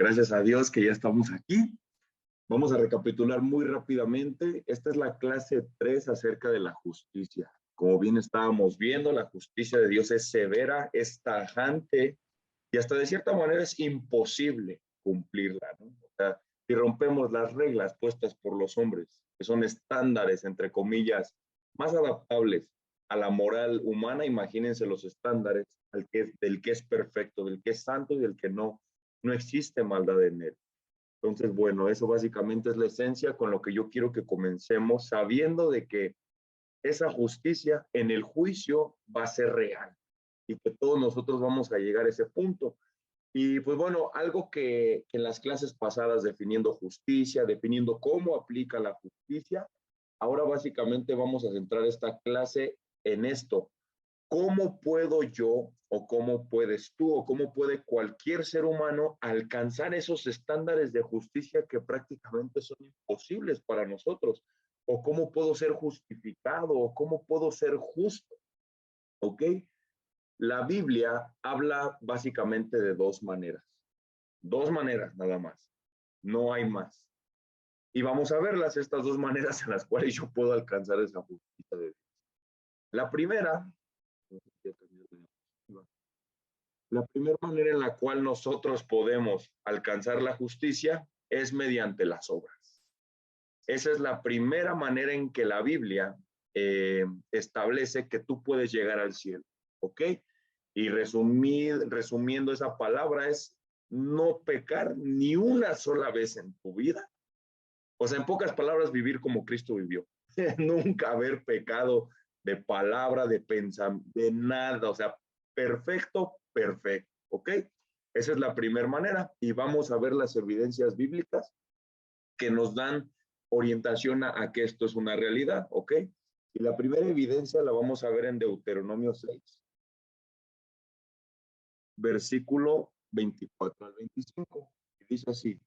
Gracias a Dios que ya estamos aquí. Vamos a recapitular muy rápidamente. Esta es la clase 3 acerca de la justicia. Como bien estábamos viendo, la justicia de Dios es severa, es tajante y hasta de cierta manera es imposible cumplirla, ¿no? O sea, si rompemos las reglas puestas por los hombres, que son estándares, entre comillas, más adaptables a la moral humana, imagínense los estándares del que es perfecto, del que es santo y del que no existe maldad en él. Entonces, bueno, eso básicamente es la esencia con lo que yo quiero que comencemos, sabiendo de que esa justicia en el juicio va a ser real y que todos nosotros vamos a llegar a ese punto. Y pues bueno, algo que en las clases pasadas definiendo justicia, definiendo cómo aplica la justicia, ahora básicamente vamos a centrar esta clase en esto. ¿Cómo puedo yo o cómo puedes tú o cómo puede cualquier ser humano alcanzar esos estándares de justicia que prácticamente son imposibles para nosotros? ¿O cómo puedo ser justificado o cómo puedo ser justo? ¿Ok? La Biblia habla básicamente de dos maneras nada más, no hay más. Y vamos a verlas, estas dos maneras en las cuales yo puedo alcanzar esa justicia de Dios. La primera, la primera manera en la cual nosotros podemos alcanzar la justicia es mediante las obras. Esa es la primera manera en que la Biblia establece que tú puedes llegar al cielo, ¿ok? Y resumiendo esa palabra es no pecar ni una sola vez en tu vida. O sea, en pocas palabras, vivir como Cristo vivió. Nunca haber pecado de palabra, de pensamiento, de nada. O sea, perfecto, perfecto. ¿Ok? Esa es la primera manera. Y vamos a ver las evidencias bíblicas que nos dan orientación a que esto es una realidad. ¿Ok? Y la primera evidencia la vamos a ver en Deuteronomio 6, versículo 24 al 25. Y dice así: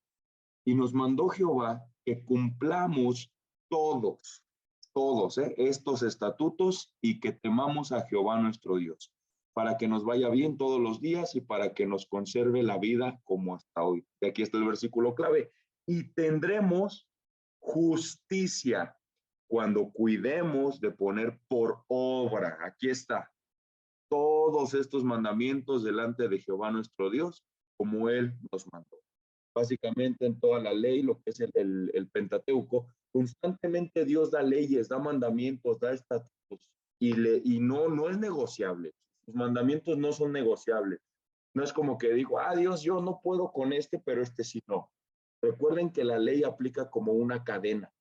y nos mandó Jehová que cumplamos todos estos estatutos y que temamos a Jehová nuestro Dios, para que nos vaya bien todos los días y para que nos conserve la vida como hasta hoy. Y aquí está el versículo clave. Y tendremos justicia cuando cuidemos de poner por obra, aquí está, todos estos mandamientos delante de Jehová nuestro Dios, como Él nos mandó. Básicamente en toda la ley, lo que es el Pentateuco, constantemente Dios da leyes, da mandamientos, da estatutos, y no es negociable. Los mandamientos no son negociables. No es como que digo, Dios, yo no puedo con este, pero este sí no. Recuerden que la ley aplica como una cadena.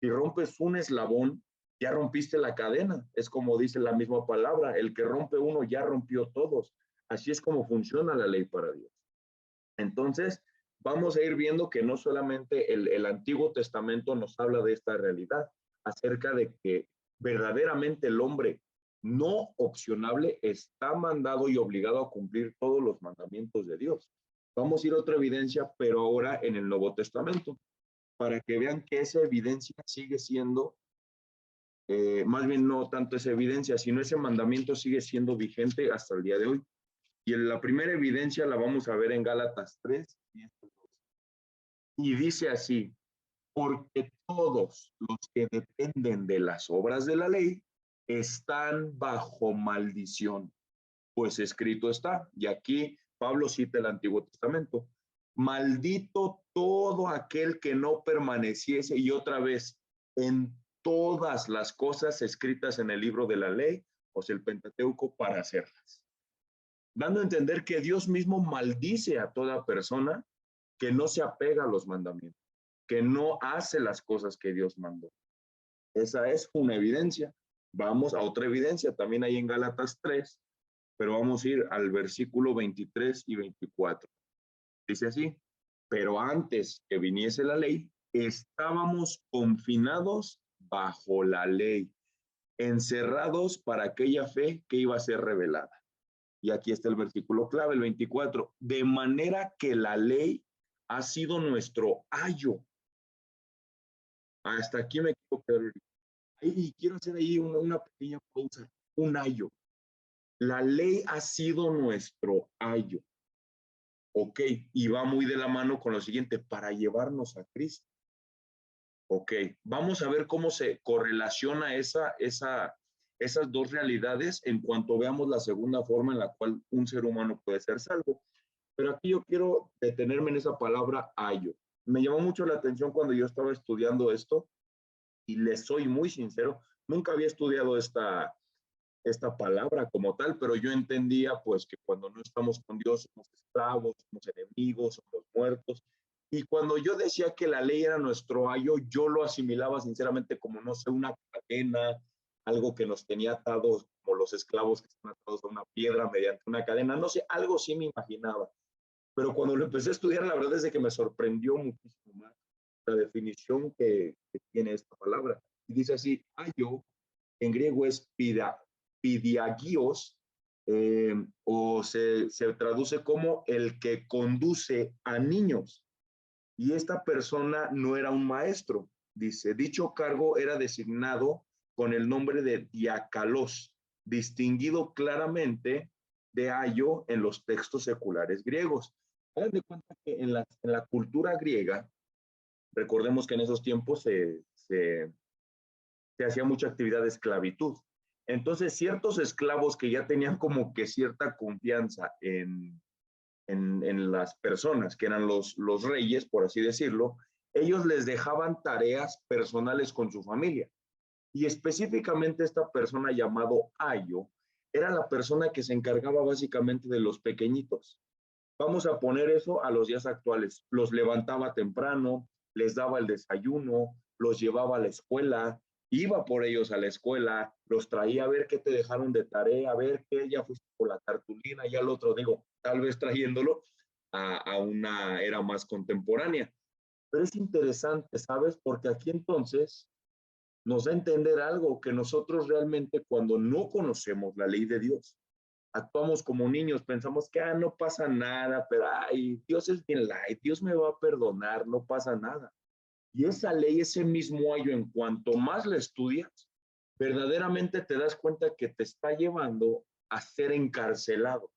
Si rompes un eslabón, ya rompiste la cadena. Es como dice la misma palabra, el que rompe uno ya rompió todos. Así es como funciona la ley para Dios. Entonces, vamos a ir viendo que no solamente el Antiguo Testamento nos habla de esta realidad, acerca de que verdaderamente el hombre no opcionable está mandado y obligado a cumplir todos los mandamientos de Dios. Vamos a ir a otra evidencia, pero ahora en el Nuevo Testamento, para que vean que esa evidencia sigue siendo, más bien no tanto esa evidencia, sino ese mandamiento sigue siendo vigente hasta el día de hoy. Y la primera evidencia la vamos a ver en Gálatas 3, 10 al 12. Y dice así: porque todos los que dependen de las obras de la ley están bajo maldición, pues escrito está. Y aquí Pablo cita el Antiguo Testamento: maldito todo aquel que no permaneciese, y otra vez, en todas las cosas escritas en el libro de la ley, o sea, el Pentateuco, para hacerlas. Dando a entender que Dios mismo maldice a toda persona que no se apega a los mandamientos, que no hace las cosas que Dios mandó. Esa es una evidencia. Vamos a otra evidencia, también hay en Gálatas 3, pero vamos a ir al versículo 23 y 24. Dice así: pero antes que viniese la ley, estábamos confinados bajo la ley, encerrados para aquella fe que iba a ser revelada. Y aquí está el versículo clave, el 24. De manera que la ley ha sido nuestro ayo. Hasta aquí me quiero quedar. Y quiero hacer ahí una pequeña pausa. Un ayo. La ley ha sido nuestro ayo. Ok, y va muy de la mano con lo siguiente, para llevarnos a Cristo. Ok, vamos a ver cómo se correlaciona esas dos realidades en cuanto veamos la segunda forma en la cual un ser humano puede ser salvo. Pero aquí yo quiero detenerme en esa palabra ayo. Me llamó mucho la atención cuando yo estaba estudiando esto y les soy muy sincero, nunca había estudiado esta palabra como tal, pero yo entendía pues que cuando no estamos con Dios somos esclavos, somos enemigos, somos muertos. Y cuando yo decía que la ley era nuestro ayo, yo lo asimilaba sinceramente como, no sé, una cadena, algo que nos tenía atados, como los esclavos que están atados a una piedra mediante una cadena, no sé, algo sí me imaginaba. Pero cuando lo empecé a estudiar, la verdad es de que me sorprendió muchísimo más la definición que tiene esta palabra. Y dice así, ayo en griego es pidiagios, o se traduce como el que conduce a niños. Y esta persona no era un maestro, dice. Dicho cargo era designado con el nombre de diacalos, distinguido claramente de ayo en los textos seculares griegos. Hagan de cuenta que en la cultura griega, recordemos que en esos tiempos se hacía mucha actividad de esclavitud. Entonces, ciertos esclavos que ya tenían como que cierta confianza en las personas, que eran los reyes, por así decirlo, ellos les dejaban tareas personales con su familia. Y específicamente esta persona llamado Ayo era la persona que se encargaba básicamente de los pequeñitos. Vamos a poner eso a los días actuales. Los levantaba temprano, les daba el desayuno, los llevaba a la escuela, iba por ellos a la escuela, los traía a ver qué te dejaron de tarea, a ver qué ya fuiste por la cartulina, ya el otro, digo, tal vez trayéndolo a una era más contemporánea. Pero es interesante, ¿sabes? Porque aquí entonces nos da a entender algo, que nosotros realmente cuando no conocemos la ley de Dios, actuamos como niños, pensamos que no pasa nada, pero ay, Dios es bien light, Dios me va a perdonar, no pasa nada. Y esa ley, ese mismo ayo, en cuanto más la estudias, verdaderamente te das cuenta que te está llevando a ser encarcelado,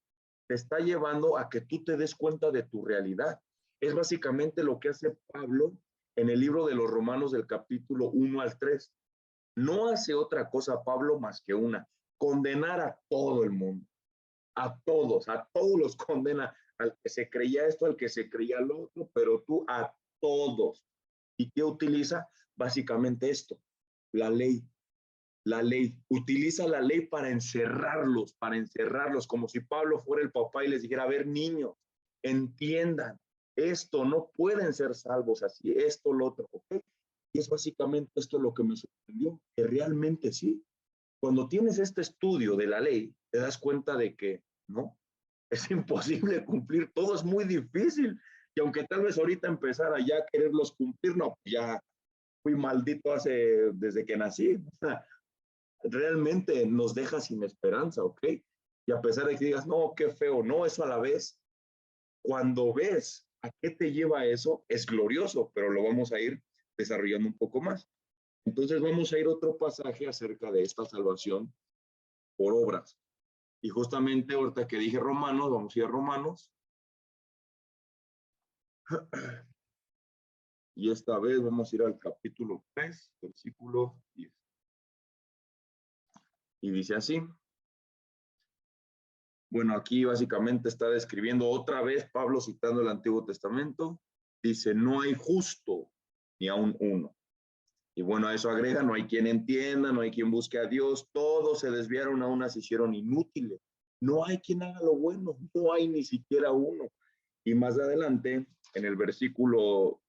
te está llevando a que tú te des cuenta de tu realidad. Es básicamente lo que hace Pablo en el libro de los Romanos del capítulo 1 al 3. No hace otra cosa Pablo más que una, condenar a todo el mundo, a todos los condena, al que se creía esto, al que se creía lo otro, pero tú a todos. ¿Y qué utiliza? Básicamente esto, la ley. La ley, utiliza la ley para encerrarlos, como si Pablo fuera el papá y les dijera, a ver, niños, entiendan, esto no pueden ser salvos así, esto, lo otro, ¿ok? Y es básicamente esto lo que me sorprendió, que realmente sí. Cuando tienes este estudio de la ley, te das cuenta de que no, es imposible cumplir, todo es muy difícil. Y aunque tal vez ahorita empezara ya a quererlos cumplir, no, ya fui maldito desde que nací. Realmente nos deja sin esperanza, ¿ok? Y a pesar de que digas, no, qué feo, no, eso a la vez, cuando ves a qué te lleva eso, es glorioso, pero lo vamos a ir desarrollando un poco más. Entonces vamos a ir a otro pasaje acerca de esta salvación por obras. Y justamente ahorita que dije Romanos, vamos a ir a Romanos. Y esta vez vamos a ir al capítulo 3, versículo 10. Y dice así. Bueno, aquí básicamente está describiendo otra vez Pablo citando el Antiguo Testamento. Dice, no hay justo ni aun uno. Y bueno, a eso agrega, no hay quien entienda, no hay quien busque a Dios, todos se desviaron, a unas se hicieron inútiles. No hay quien haga lo bueno, no hay ni siquiera uno. Y más adelante, en el versículo,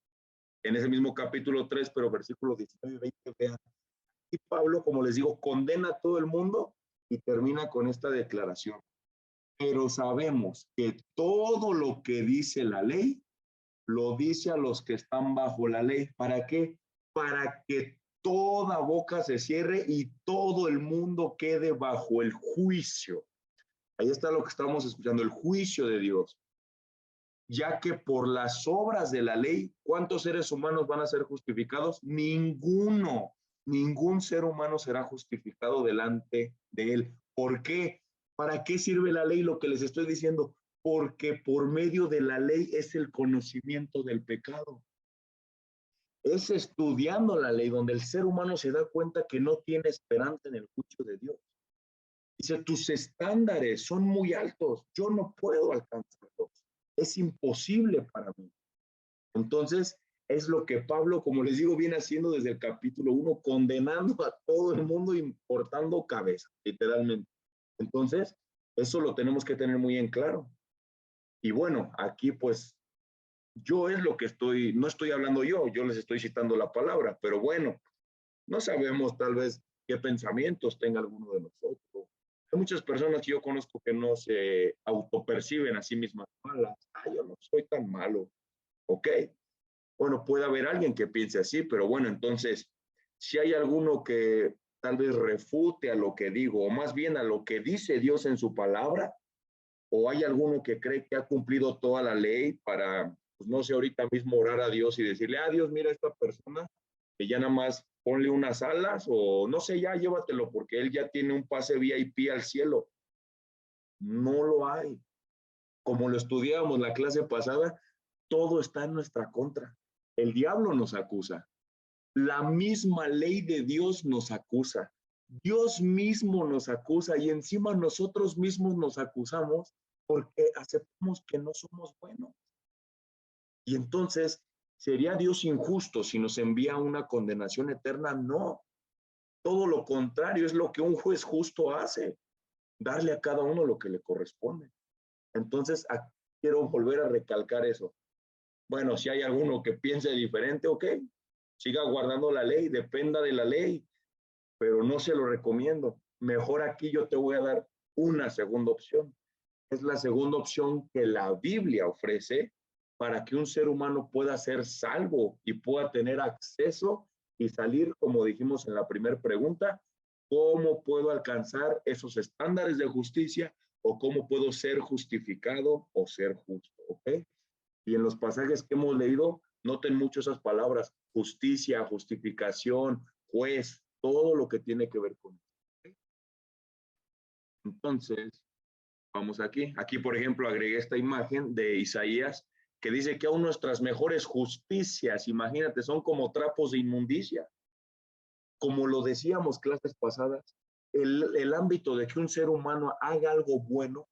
en ese mismo capítulo 3, pero versículo 19 y 20, vean, y Pablo, como les digo, condena a todo el mundo y termina con esta declaración. Pero sabemos que todo lo que dice la ley, lo dice a los que están bajo la ley. ¿Para qué? Para que toda boca se cierre y todo el mundo quede bajo el juicio. Ahí está lo que estamos escuchando, el juicio de Dios. Ya que por las obras de la ley, ¿cuántos seres humanos van a ser justificados? Ninguno. Ningún ser humano será justificado delante de él. ¿Por qué? ¿Para qué sirve la ley? Lo que les estoy diciendo, porque por medio de la ley es el conocimiento del pecado. Es estudiando la ley donde el ser humano se da cuenta que no tiene esperanza en el juicio de Dios. Dice, tus estándares son muy altos, yo no puedo alcanzarlos, es imposible para mí. Entonces, es lo que Pablo, como les digo, viene haciendo desde el capítulo 1, condenando a todo el mundo y cortando cabeza, literalmente. Entonces, eso lo tenemos que tener muy en claro. Y bueno, aquí pues yo es lo que no estoy hablando yo les estoy citando la palabra, pero bueno, no sabemos tal vez qué pensamientos tenga alguno de nosotros. Hay muchas personas que yo conozco que no se autoperciben a sí mismas malas. Yo no soy tan malo, ¿ok? Bueno, puede haber alguien que piense así, pero bueno, entonces, si hay alguno que tal vez refute a lo que digo, o más bien a lo que dice Dios en su palabra, o hay alguno que cree que ha cumplido toda la ley para, pues no sé, ahorita mismo orar a Dios y decirle, Dios, mira a esta persona, que ya nada más ponle unas alas, o no sé, ya llévatelo, porque él ya tiene un pase VIP al cielo. No lo hay. Como lo estudiábamos la clase pasada, todo está en nuestra contra. El diablo nos acusa. La misma ley de Dios nos acusa. Dios mismo nos acusa y encima nosotros mismos nos acusamos porque aceptamos que no somos buenos. Y entonces, ¿sería Dios injusto si nos envía una condenación eterna? No. Todo lo contrario, es lo que un juez justo hace, darle a cada uno lo que le corresponde. Entonces, quiero volver a recalcar eso. Bueno, si hay alguno que piense diferente, ok, siga guardando la ley, dependa de la ley, pero no se lo recomiendo. Mejor aquí yo te voy a dar una segunda opción. Es la segunda opción que la Biblia ofrece para que un ser humano pueda ser salvo y pueda tener acceso y salir, como dijimos en la primera pregunta, ¿cómo puedo alcanzar esos estándares de justicia o cómo puedo ser justificado o ser justo? ¿Ok? Y en los pasajes que hemos leído, noten mucho esas palabras, justicia, justificación, juez, todo lo que tiene que ver con eso. Entonces, vamos aquí. Aquí, por ejemplo, agregué esta imagen de Isaías que dice que aún nuestras mejores justicias, imagínate, son como trapos de inmundicia. Como lo decíamos clases pasadas, el ámbito de que un ser humano haga algo bueno,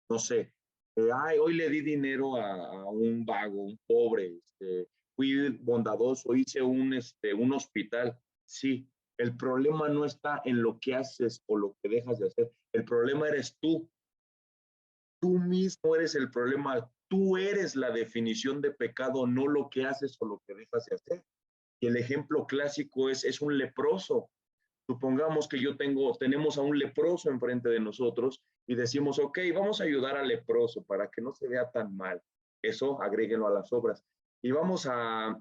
no sé, hoy le di dinero a un vago, un pobre, fui bondadoso, hice un hospital. Sí, el problema no está en lo que haces o lo que dejas de hacer. El problema eres tú. Tú mismo eres el problema. Tú eres la definición de pecado, no lo que haces o lo que dejas de hacer. Y el ejemplo clásico es un leproso. Supongamos que tenemos a un leproso enfrente de nosotros y decimos, ok, vamos a ayudar al leproso para que no se vea tan mal. Eso agréguenlo a las obras. Y vamos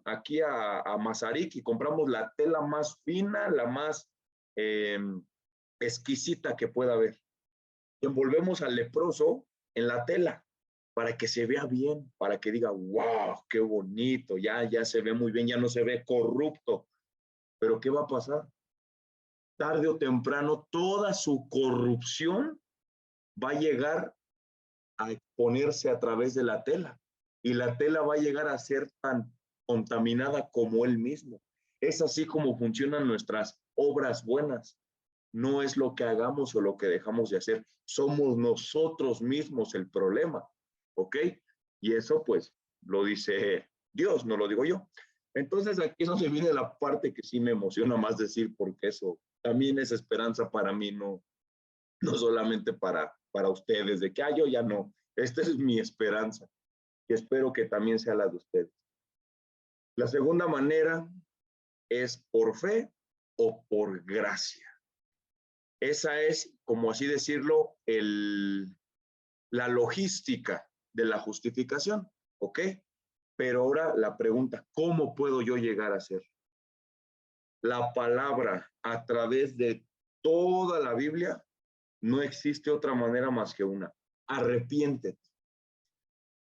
aquí a Mazarik y compramos la tela más fina, la más exquisita que pueda haber. Y envolvemos al leproso en la tela para que se vea bien, para que diga, wow, qué bonito, ya se ve muy bien, ya no se ve corrupto. Pero ¿qué va a pasar? Tarde o temprano, toda su corrupción va a llegar a exponerse a través de la tela y la tela va a llegar a ser tan contaminada como él mismo. Es así como funcionan nuestras obras buenas. No es lo que hagamos o lo que dejamos de hacer. Somos nosotros mismos el problema. ¿Ok? Y eso pues lo dice Dios, no lo digo yo. Entonces aquí es donde viene la parte que sí me emociona más decir, porque eso también es esperanza para mí, no solamente para ustedes, de que yo ya no. Esta es mi esperanza y espero que también sea la de ustedes. La segunda manera es por fe o por gracia. Esa es, como así decirlo, la logística de la justificación, ¿ok? Pero ahora la pregunta, ¿cómo puedo yo llegar a ser? La palabra a través de toda la Biblia, no existe otra manera más que una. Arrepiéntete.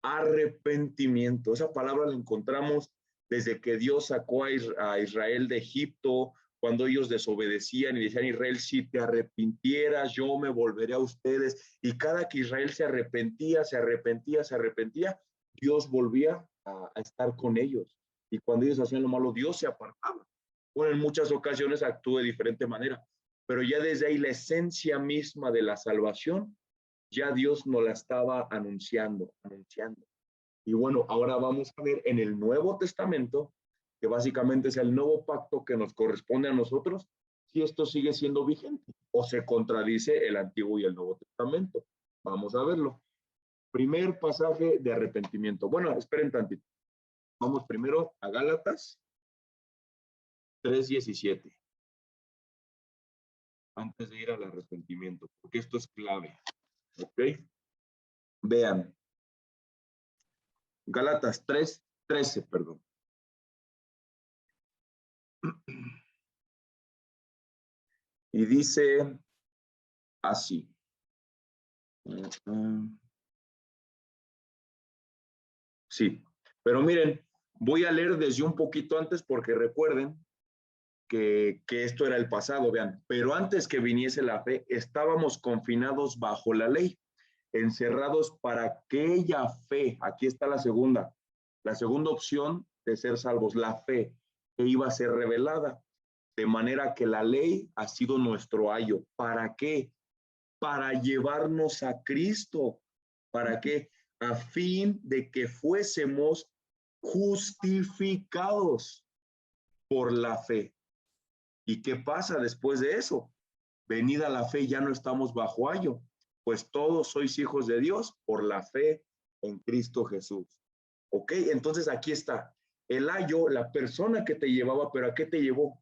Arrepentimiento. Esa palabra la encontramos desde que Dios sacó a Israel de Egipto, cuando ellos desobedecían y decían, Israel, si te arrepintieras, yo me volveré a ustedes. Y cada que Israel se arrepentía, Dios volvía a estar con ellos. Y cuando ellos hacían lo malo, Dios se apartaba. Bueno, en muchas ocasiones actúa de diferente manera, pero ya desde ahí la esencia misma de la salvación, ya Dios nos la estaba anunciando. Y bueno, ahora vamos a ver en el Nuevo Testamento, que básicamente es el nuevo pacto que nos corresponde a nosotros, si esto sigue siendo vigente o se contradice el Antiguo y el Nuevo Testamento. Vamos a verlo. Primer pasaje de arrepentimiento. Bueno, esperen tantito. Vamos primero a Gálatas 3:17. Antes de ir al arrepentimiento, porque esto es clave. ¿Ok? Vean. Gálatas 3:13, perdón. Y dice así. Sí, pero miren, voy a leer desde un poquito antes porque recuerden que esto era el pasado, vean, pero antes que viniese la fe, estábamos confinados bajo la ley, encerrados para aquella fe, aquí está la segunda opción de ser salvos, la fe que iba a ser revelada, de manera que la ley ha sido nuestro ayo. ¿Para qué? Para llevarnos a Cristo. ¿Para qué? A fin de que fuésemos justificados por la fe. ¿Y qué pasa después de eso? Venida la fe, ya no estamos bajo ayo, pues todos sois hijos de Dios por la fe en Cristo Jesús. ¿Ok? Entonces aquí está. El ayo, la persona que te llevaba, ¿pero a qué te llevó?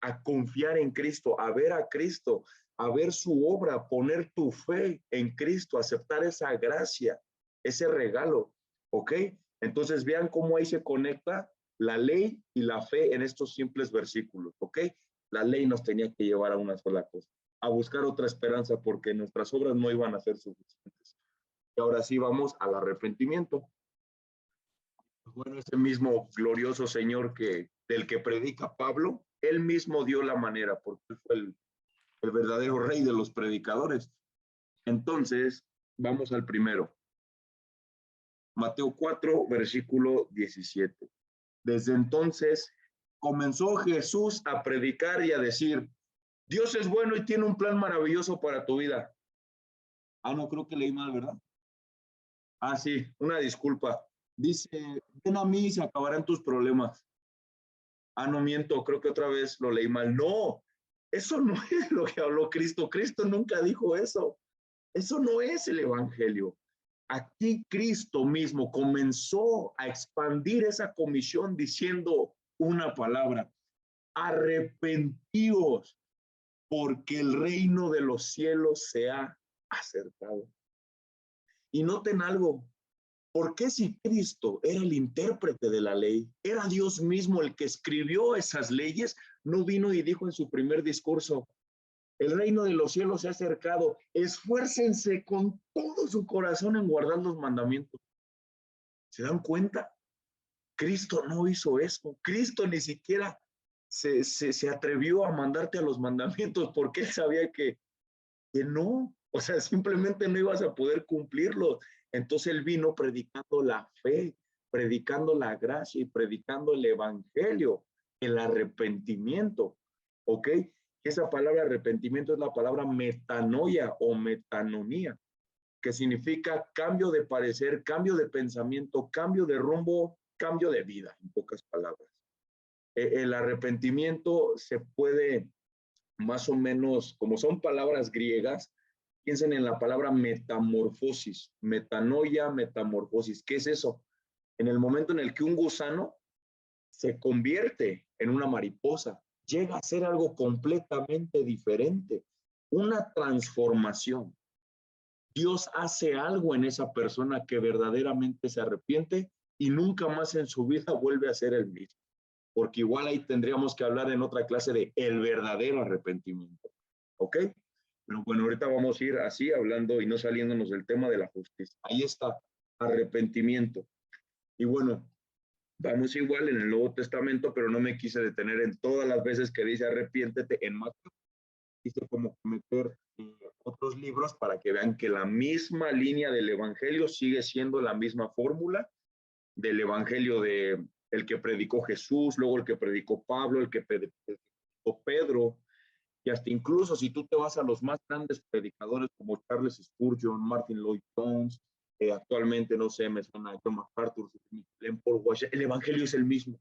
A confiar en Cristo, a ver a Cristo, a ver su obra, poner tu fe en Cristo, aceptar esa gracia, ese regalo, ¿ok? Entonces vean cómo ahí se conecta la ley y la fe en estos simples versículos, ¿ok? La ley nos tenía que llevar a una sola cosa, a buscar otra esperanza porque nuestras obras no iban a ser suficientes. Y ahora sí vamos al arrepentimiento. Bueno, ese mismo glorioso Señor del que predica Pablo, él mismo dio la manera, porque él fue el verdadero rey de los predicadores. Entonces, vamos al primero. Mateo 4, versículo 17. Desde entonces comenzó Jesús a predicar y a decir, Dios es bueno y tiene un plan maravilloso para tu vida. Ah, no, creo que leí mal, ¿verdad? Ah, sí, una disculpa. Dice, ven a mí y se acabarán tus problemas. Ah, no miento, creo que otra vez lo leí mal. No, eso no es lo que habló Cristo. Cristo nunca dijo eso. Eso no es el evangelio. Aquí Cristo mismo comenzó a expandir esa comisión diciendo una palabra: arrepentíos, porque el reino de los cielos se ha acercado. Y noten algo, ¿por qué si Cristo era el intérprete de la ley, era Dios mismo el que escribió esas leyes, no vino y dijo en su primer discurso, el reino de los cielos se ha acercado, esfuércense con todo su corazón en guardar los mandamientos? ¿Se dan cuenta? Cristo no hizo eso. Cristo ni siquiera se atrevió a mandarte a los mandamientos porque él sabía que no, o sea, simplemente no ibas a poder cumplirlos. Entonces él vino predicando la fe, predicando la gracia y predicando el evangelio, el arrepentimiento, ¿ok? Esa palabra arrepentimiento es la palabra metanoia o metanonía, que significa cambio de parecer, cambio de pensamiento, cambio de rumbo, cambio de vida, en pocas palabras. El arrepentimiento se puede más o menos, como son palabras griegas, piensen en la palabra metamorfosis, metanoia, metamorfosis. ¿Qué es eso? En el momento en el que un gusano se convierte en una mariposa, llega a ser algo completamente diferente, una transformación. Dios hace algo en esa persona que verdaderamente se arrepiente y nunca más en su vida vuelve a ser el mismo. Porque igual ahí tendríamos que hablar en otra clase de el verdadero arrepentimiento. ¿Ok? Pero bueno, ahorita vamos a ir así hablando y no saliéndonos del tema de la justicia. Ahí está, arrepentimiento. Y bueno, Vamos igual en el Nuevo Testamento, pero no me quise detener en todas las veces que dice arrepiéntete en Mateo. Quise como meter otros libros para que vean que la misma línea del Evangelio sigue siendo la misma fórmula del Evangelio de el que predicó Jesús, luego el que predicó Pablo, el que predicó Pedro, y hasta incluso si tú te vas a los más grandes predicadores como Charles Spurgeon, Martin Lloyd Jones, actualmente, no sé, me suena John MacArthur, Paul Washer, el Evangelio es el mismo.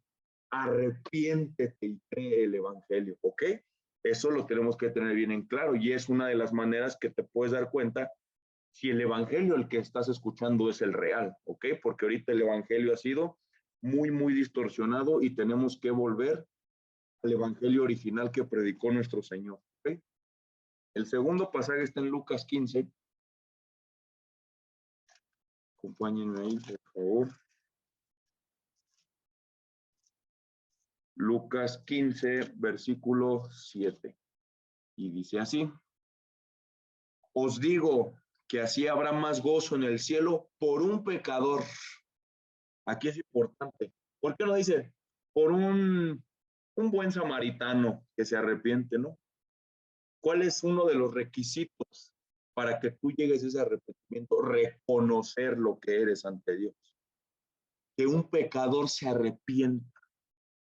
Arrepiéntete y cree el Evangelio, ¿ok? Eso lo tenemos que tener bien en claro y es una de las maneras que te puedes dar cuenta si el Evangelio el que estás escuchando es el real, ¿ok? Porque ahorita el Evangelio ha sido muy, muy distorsionado y tenemos que volver al Evangelio original que predicó nuestro Señor, ¿ok? El segundo pasaje está en Lucas 15. Acompáñenme ahí, por favor. Lucas 15, versículo 7. Y dice así: os digo que así habrá más gozo en el cielo por un pecador. Aquí es importante. ¿Por qué no dice por un buen samaritano que se arrepiente, no? ¿Cuál es uno de los requisitos para que tú llegues a ese arrepentimiento? Reconocer lo que eres ante Dios. Que un pecador se arrepienta,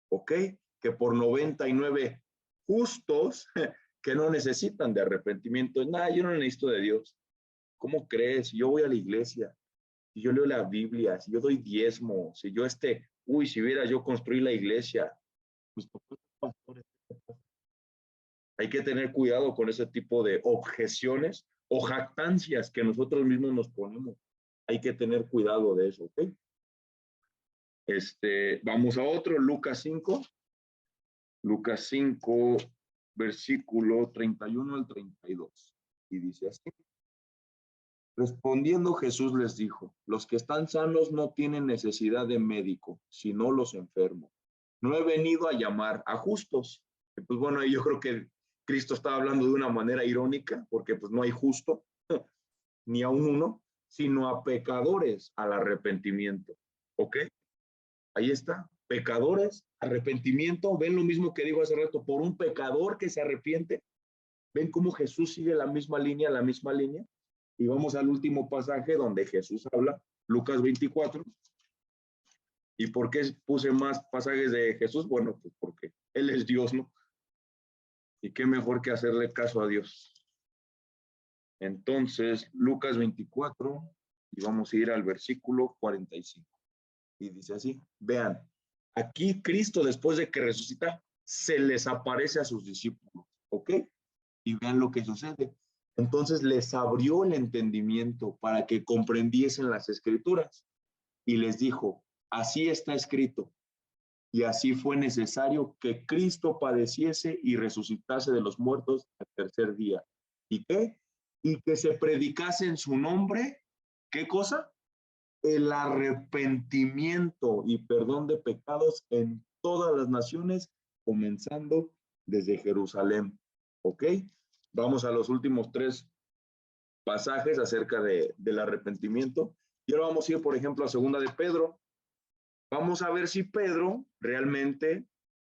¿ok? Que por 99 justos que no necesitan de arrepentimiento. Nada, yo no necesito de Dios. ¿Cómo crees? Si yo voy a la iglesia, si yo leo la Biblia, si yo doy diezmo, si yo si hubiera yo construido la iglesia, mis papás son pastores. Hay que tener cuidado con ese tipo de objeciones o jactancias que nosotros mismos nos ponemos. Hay que tener cuidado de eso, ¿ok? Vamos a otro, Lucas 5. Lucas 5, versículo 31 al 32. Y dice así: respondiendo Jesús les dijo, los que están sanos no tienen necesidad de médico, sino los enfermos. No he venido a llamar a justos. Pues bueno, yo creo que Cristo estaba hablando de una manera irónica, porque pues no hay justo, ni a uno, sino a pecadores al arrepentimiento. ¿Ok? Ahí está. Pecadores, arrepentimiento. ¿Ven lo mismo que digo hace rato? Por un pecador que se arrepiente. ¿Ven cómo Jesús sigue la misma línea, la misma línea? Y vamos al último pasaje donde Jesús habla, Lucas 24. ¿Y por qué puse más pasajes de Jesús? Bueno, pues porque Él es Dios, ¿no? Y qué mejor que hacerle caso a Dios. Entonces, Lucas 24, y vamos a ir al versículo 45. Y dice así, vean, aquí Cristo después de que resucita, se les aparece a sus discípulos, ¿ok? Y vean lo que sucede. Entonces les abrió el entendimiento para que comprendiesen las escrituras y les dijo, así está escrito, y así fue necesario que Cristo padeciese y resucitase de los muertos al tercer día. ¿Y qué? Y que se predicase en su nombre, ¿qué cosa? El arrepentimiento y perdón de pecados en todas las naciones, comenzando desde Jerusalén. ¿Ok? Vamos a los últimos 3 pasajes acerca del arrepentimiento. Y ahora vamos a ir, por ejemplo, a segunda de Pedro. Vamos a ver si Pedro realmente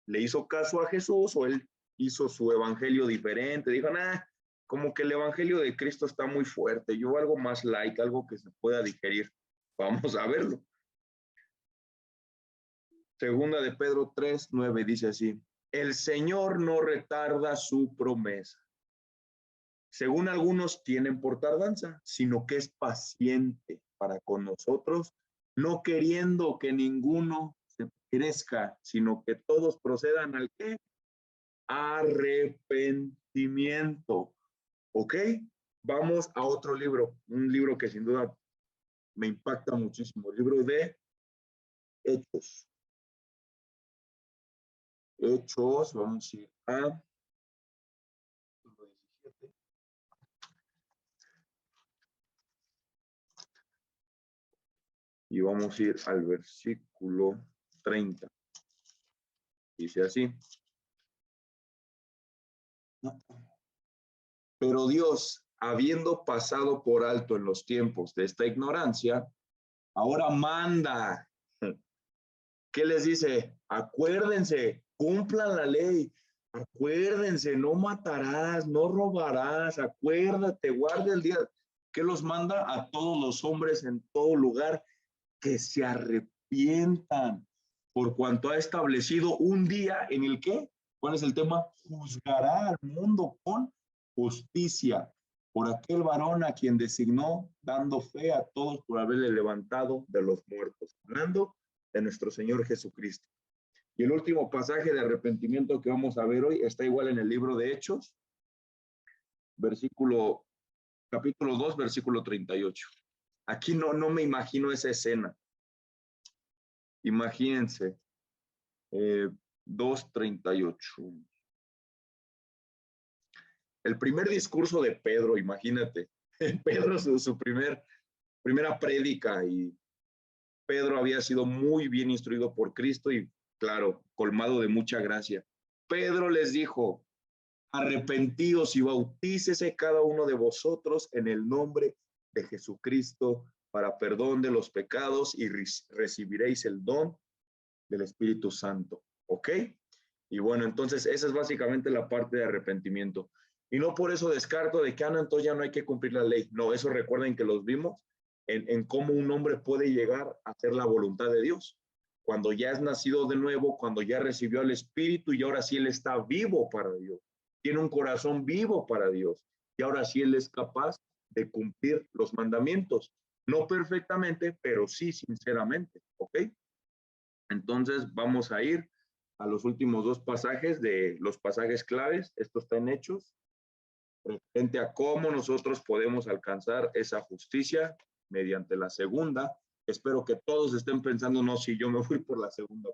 le hizo caso a Jesús o él hizo su evangelio diferente. Dijo, nah, como que el evangelio de Cristo está muy fuerte. Yo algo más light, algo que se pueda digerir. Vamos a verlo. Segunda de Pedro 3:9 dice así, el Señor no retarda su promesa, según algunos tienen por tardanza, sino que es paciente para con nosotros, no queriendo que ninguno se perezca, sino que todos procedan al ¿qué? Arrepentimiento. ¿Ok? Vamos a otro libro, un libro que sin duda me impacta muchísimo, el libro de Hechos. Hechos, vamos a ir a y vamos a ir al versículo 30. Dice así. Pero Dios, habiendo pasado por alto en los tiempos de esta ignorancia, ahora manda ¿Qué les dice? Acuérdense, cumplan la ley. Acuérdense, no matarás, no robarás. Acuérdate, guarda el día. ¿Qué los manda? A todos los hombres en todo lugar que se arrepientan por cuanto ha establecido un día en el que, ¿cuál es el tema? Juzgará al mundo con justicia por aquel varón a quien designó, dando fe a todos por haberle levantado de los muertos, hablando de nuestro Señor Jesucristo. Y el último pasaje de arrepentimiento que vamos a ver hoy está igual en el libro de Hechos, capítulo 2, versículo 38. Aquí no me imagino esa escena. Imagínense, 2:38. El primer discurso de Pedro, imagínate. Pedro, su primera prédica, y Pedro había sido muy bien instruido por Cristo y, claro, colmado de mucha gracia. Pedro les dijo, arrepentíos y bautícese cada uno de vosotros en el nombre de Jesucristo para perdón de los pecados y recibiréis el don del Espíritu Santo. ¿Ok? Y bueno, entonces esa es básicamente la parte de arrepentimiento. Y no por eso descarto de que, entonces ya no hay que cumplir la ley. No, eso recuerden que los vimos en cómo un hombre puede llegar a hacer la voluntad de Dios. Cuando ya es nacido de nuevo, cuando ya recibió al Espíritu y ahora sí él está vivo para Dios. Tiene un corazón vivo para Dios. Y ahora sí él es capaz de cumplir los mandamientos. No perfectamente, pero sí sinceramente. ¿Ok? Entonces vamos a ir a los últimos dos pasajes de los pasajes claves. Esto está en Hechos, referente a cómo nosotros podemos alcanzar esa justicia mediante la segunda. Espero que todos estén pensando, no, si yo me fui por la segunda.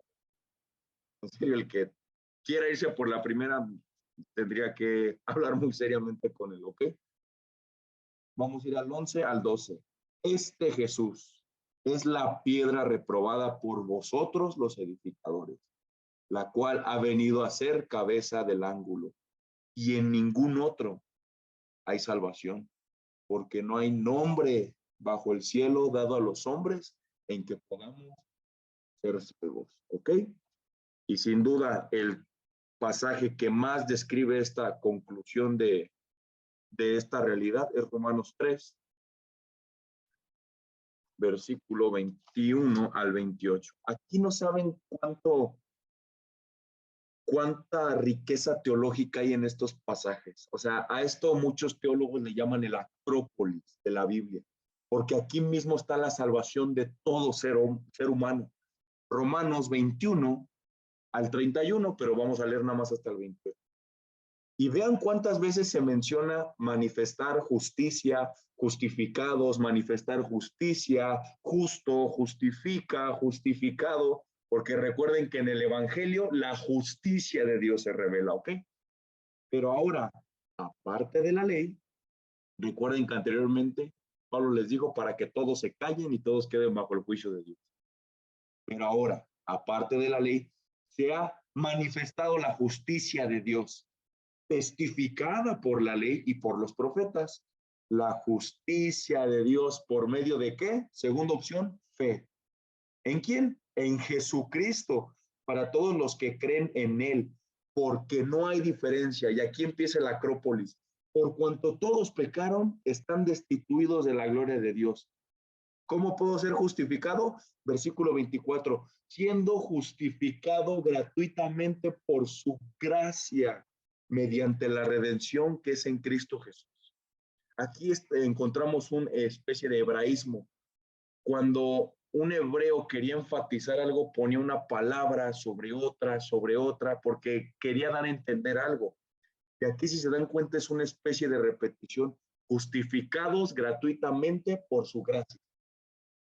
En serio, el que quiera irse por la primera tendría que hablar muy seriamente con él, ¿ok? Vamos a ir al 11 al 12. Este Jesús es la piedra reprobada por vosotros los edificadores, la cual ha venido a ser cabeza del ángulo, y en ningún otro hay salvación, porque no hay nombre bajo el cielo dado a los hombres en que podamos ser salvos. ¿Ok? Y sin duda el pasaje que más describe esta conclusión de esta realidad es Romanos 3, versículo 21 al 28. Aquí no saben cuánta riqueza teológica hay en estos pasajes. O sea, a esto muchos teólogos le llaman el acrópolis de la Biblia, porque aquí mismo está la salvación de todo ser humano. Romanos 21 al 31, pero vamos a leer nada más hasta el 28. Y vean cuántas veces se menciona manifestar justicia, justificados, manifestar justicia, justo, justifica, justificado, porque recuerden que en el Evangelio la justicia de Dios se revela, ¿ok? Pero ahora, aparte de la ley, recuerden que anteriormente Pablo les dijo para que todos se callen y todos queden bajo el juicio de Dios. Pero ahora, aparte de la ley, se ha manifestado la justicia de Dios, testificada por la ley y por los profetas. La justicia de Dios por medio de ¿qué? Segunda opción, fe. ¿En quién? En Jesucristo, para todos los que creen en Él, porque no hay diferencia. Y aquí empieza la Acrópolis. Por cuanto todos pecaron, están destituidos de la gloria de Dios. ¿Cómo puedo ser justificado? Versículo 24, siendo justificado gratuitamente por su gracia, mediante la redención que es en Cristo Jesús. Aquí encontramos una especie de hebraísmo. Cuando un hebreo quería enfatizar algo, ponía una palabra sobre otra, porque quería dar a entender algo. Y aquí, si se dan cuenta, es una especie de repetición. Justificados gratuitamente por su gracia.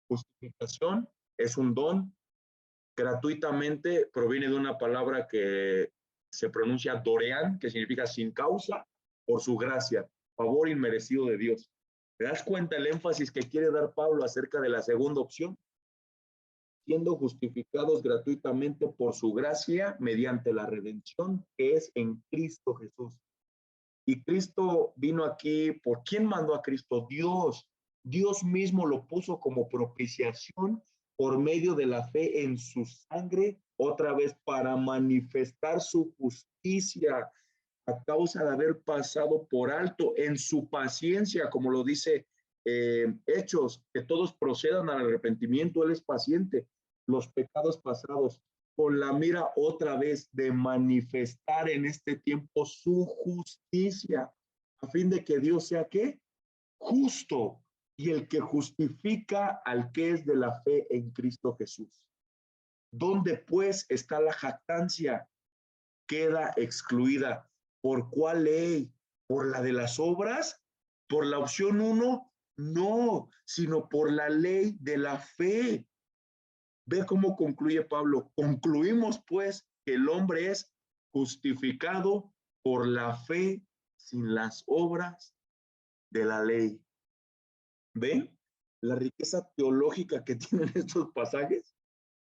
Justificación es un don, gratuitamente proviene de una palabra que se pronuncia dorean, que significa sin causa, por su gracia, favor inmerecido de Dios. ¿Te das cuenta el énfasis que quiere dar Pablo acerca de la segunda opción? Siendo justificados gratuitamente por su gracia mediante la redención que es en Cristo Jesús. Y Cristo vino aquí, ¿por quién mandó a Cristo? Dios. Dios mismo lo puso como propiciación por medio de la fe en su sangre, otra vez para manifestar su justicia a causa de haber pasado por alto en su paciencia, como lo dice Hechos, que todos procedan al arrepentimiento. Él es paciente, los pecados pasados, con la mira otra vez de manifestar en este tiempo su justicia, a fin de que Dios sea ¿qué? Justo, y el que justifica al que es de la fe en Cristo Jesús. ¿Dónde pues está la jactancia? Queda excluida. ¿Por cuál ley? ¿Por la de las obras? ¿Por la opción 1? No, sino por la ley de la fe. Ve cómo concluye Pablo. Concluimos pues que el hombre es justificado por la fe sin las obras de la ley. ¿Ven la riqueza teológica que tienen estos pasajes?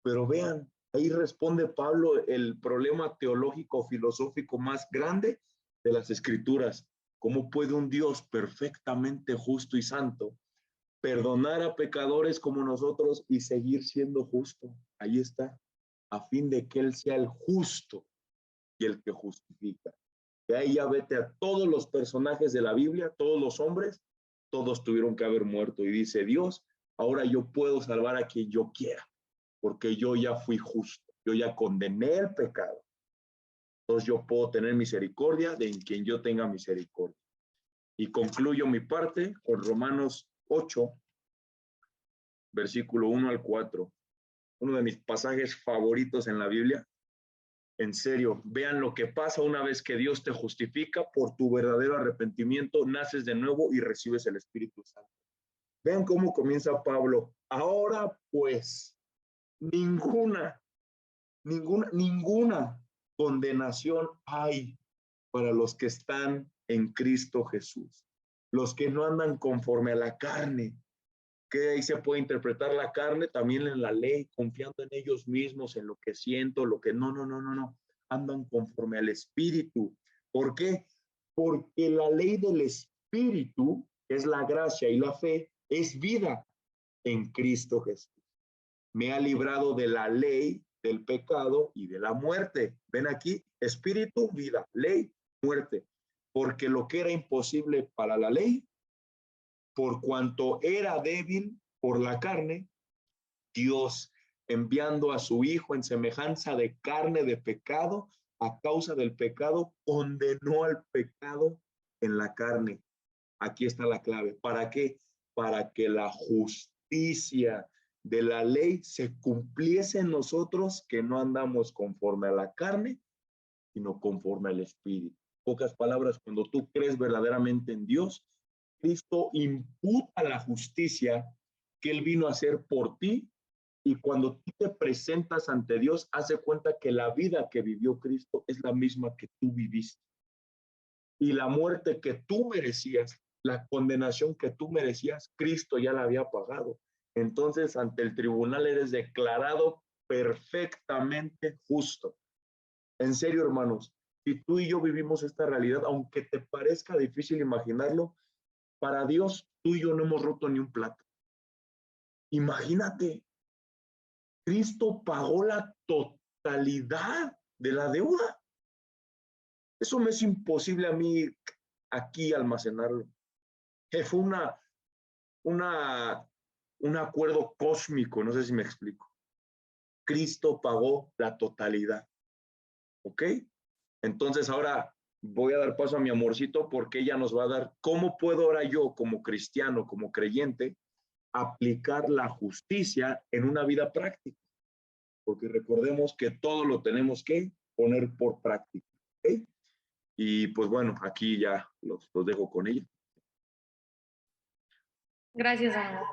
Pero vean, ahí responde Pablo el problema teológico filosófico más grande de las Escrituras. ¿Cómo puede un Dios perfectamente justo y santo perdonar a pecadores como nosotros y seguir siendo justo? Ahí está, a fin de que Él sea el justo y el que justifica. Y ahí ya vete a todos los personajes de la Biblia, todos los hombres, todos tuvieron que haber muerto. Y dice Dios, ahora yo puedo salvar a quien yo quiera, porque yo ya fui justo, yo ya condené el pecado. Entonces yo puedo tener misericordia de quien yo tenga misericordia. Y concluyo mi parte con Romanos 8, versículo 1 al 4. Uno de mis pasajes favoritos en la Biblia. En serio, vean lo que pasa una vez que Dios te justifica por tu verdadero arrepentimiento, naces de nuevo y recibes el Espíritu Santo. Vean cómo comienza Pablo. Ahora pues, ninguna condenación hay para los que están en Cristo Jesús, los que no andan conforme a la carne, que ahí se puede interpretar la carne también en la ley, confiando en ellos mismos, en lo que siento, lo que no, andan conforme al Espíritu. ¿Por qué? Porque la ley del Espíritu, que es la gracia y la fe, es vida en Cristo Jesús. Me ha librado de la ley, del pecado y de la muerte. Ven aquí, espíritu, vida, ley, muerte. Porque lo que era imposible para la ley, por cuanto era débil por la carne, Dios, enviando a su Hijo en semejanza de carne de pecado, a causa del pecado, condenó al pecado en la carne. Aquí está la clave. ¿Para qué? Para que la justicia de la ley se cumpliese en nosotros, que no andamos conforme a la carne, sino conforme al Espíritu. Pocas palabras, cuando tú crees verdaderamente en Dios, Cristo imputa la justicia que Él vino a hacer por ti, y cuando tú te presentas ante Dios, hace cuenta que la vida que vivió Cristo es la misma que tú viviste. Y la muerte que tú merecías, la condenación que tú merecías, Cristo ya la había pagado. Entonces, ante el tribunal eres declarado perfectamente justo. En serio, hermanos, si tú y yo vivimos esta realidad, aunque te parezca difícil imaginarlo, para Dios, tú y yo no hemos roto ni un plato. Imagínate, Cristo pagó la totalidad de la deuda. Eso me es imposible a mí aquí almacenarlo. Fue un acuerdo cósmico, no sé si me explico. Cristo pagó la totalidad. ¿Ok? Entonces ahora voy a dar paso a mi amorcito, porque ella nos va a dar cómo puedo ahora yo como cristiano, como creyente, aplicar la justicia en una vida práctica. Porque recordemos que todo lo tenemos que poner por práctica. ¿Ok? Y pues bueno, aquí ya los dejo con ella. Gracias, amor.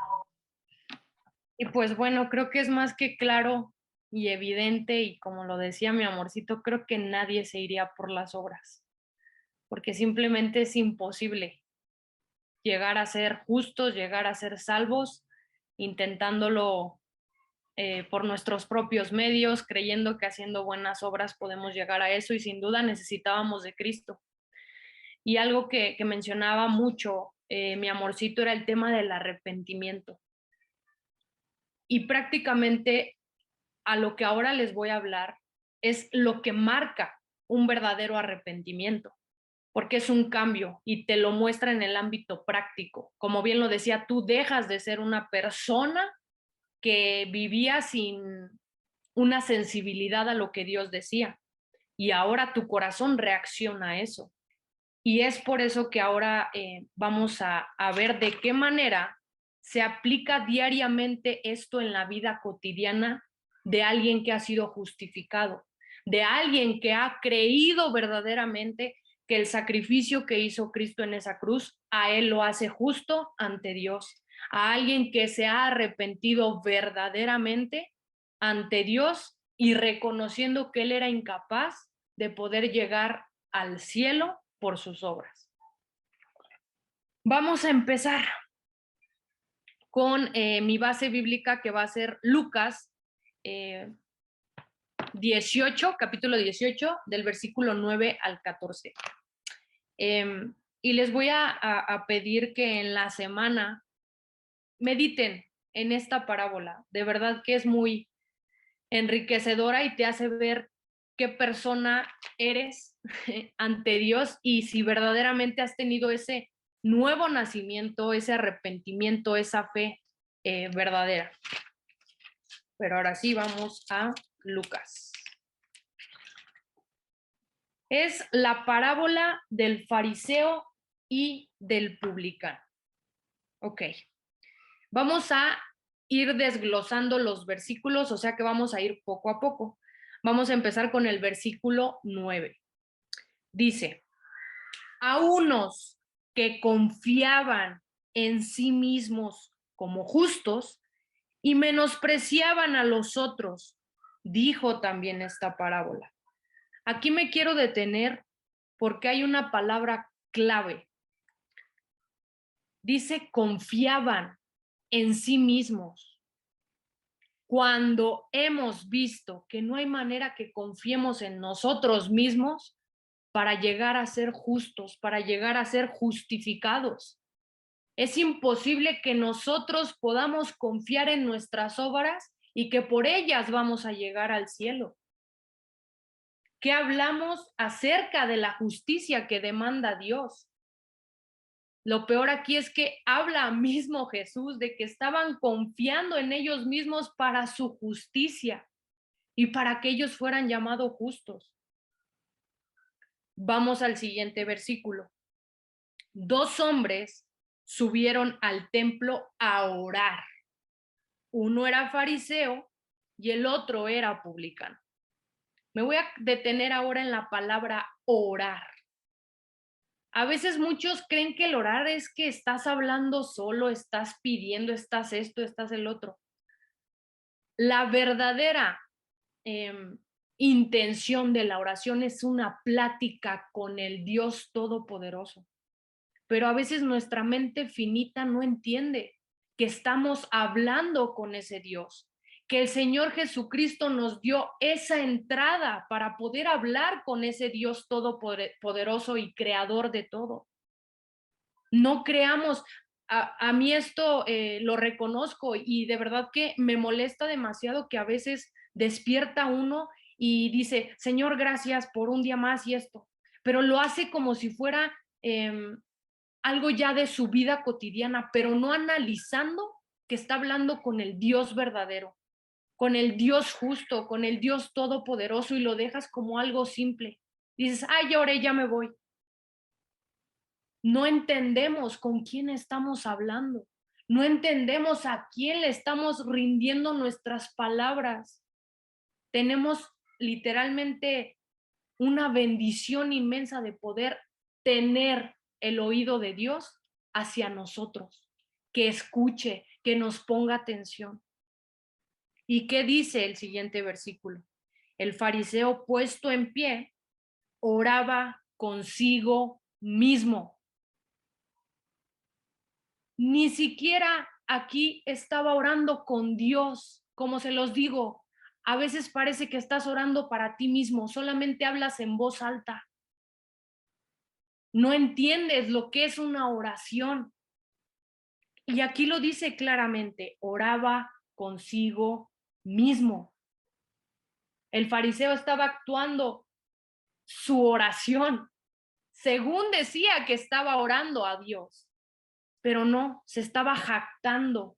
Y pues bueno, creo que es más que claro y evidente, y como lo decía mi amorcito, creo que nadie se iría por las obras, porque simplemente es imposible llegar a ser justos, llegar a ser salvos, intentándolo por nuestros propios medios, creyendo que haciendo buenas obras podemos llegar a eso, y sin duda necesitábamos de Cristo. Y algo que mencionaba mucho mi amorcito era el tema del arrepentimiento. Y prácticamente a lo que ahora les voy a hablar es lo que marca un verdadero arrepentimiento, porque es un cambio y te lo muestra en el ámbito práctico. Como bien lo decía, tú dejas de ser una persona que vivía sin una sensibilidad a lo que Dios decía y ahora tu corazón reacciona a eso. Y es por eso que ahora vamos a ver de qué manera se aplica diariamente esto en la vida cotidiana de alguien que ha sido justificado, de alguien que ha creído verdaderamente que el sacrificio que hizo Cristo en esa cruz, a él lo hace justo ante Dios, a alguien que se ha arrepentido verdaderamente ante Dios y reconociendo que él era incapaz de poder llegar al cielo por sus obras. Vamos a empezar con mi base bíblica, que va a ser Lucas 18, capítulo 18, del versículo 9 al 14. Y les voy a pedir que en la semana mediten en esta parábola. De verdad que es muy enriquecedora y te hace ver qué persona eres ante Dios y si verdaderamente has tenido ese nuevo nacimiento, ese arrepentimiento, esa fe verdadera. Pero ahora sí, vamos a Lucas. Es la parábola del fariseo y del publicano. Ok. Vamos a ir desglosando los versículos, o sea que vamos a ir poco a poco. Vamos a empezar con el versículo 9. Dice, a unos que confiaban en sí mismos como justos y menospreciaban a los otros, dijo también esta parábola. Aquí me quiero detener porque hay una palabra clave. Dice confiaban en sí mismos. Cuando hemos visto que no hay manera que confiemos en nosotros mismos para llegar a ser justos, para llegar a ser justificados. Es imposible que nosotros podamos confiar en nuestras obras y que por ellas vamos a llegar al cielo. ¿Qué hablamos acerca de la justicia que demanda Dios? Lo peor aquí es que habla mismo Jesús de que estaban confiando en ellos mismos para su justicia y para que ellos fueran llamados justos. Vamos al siguiente versículo. 2 hombres subieron al templo a orar. Uno era fariseo y el otro era publicano. Me voy a detener ahora en la palabra orar. A veces muchos creen que el orar es que estás hablando solo, estás pidiendo, estás esto, estás el otro. La verdadera intención de la oración es una plática con el Dios Todopoderoso. Pero a veces nuestra mente finita no entiende que estamos hablando con ese Dios, que el Señor Jesucristo nos dio esa entrada para poder hablar con ese Dios todopoderoso y creador de todo. No creamos, a mí esto lo reconozco y de verdad que me molesta demasiado que a veces despierta uno y dice, Señor, gracias por un día más y esto, pero lo hace como si fuera algo ya de su vida cotidiana, pero no analizando que está hablando con el Dios verdadero, con el Dios justo, con el Dios todopoderoso y lo dejas como algo simple. Dices, ay, ya oré, ya me voy. No entendemos con quién estamos hablando. No entendemos a quién le estamos rindiendo nuestras palabras. Tenemos literalmente una bendición inmensa de poder tener el oído de Dios hacia nosotros, que escuche, que nos ponga atención. ¿Y qué dice el siguiente versículo? El fariseo puesto en pie oraba consigo mismo. Ni siquiera aquí estaba orando con Dios, como se los digo. A veces parece que estás orando para ti mismo, solamente hablas en voz alta. No entiendes lo que es una oración. Y aquí lo dice claramente, oraba consigo mismo. El fariseo estaba actuando su oración, según decía que estaba orando a Dios, pero no, se estaba jactando,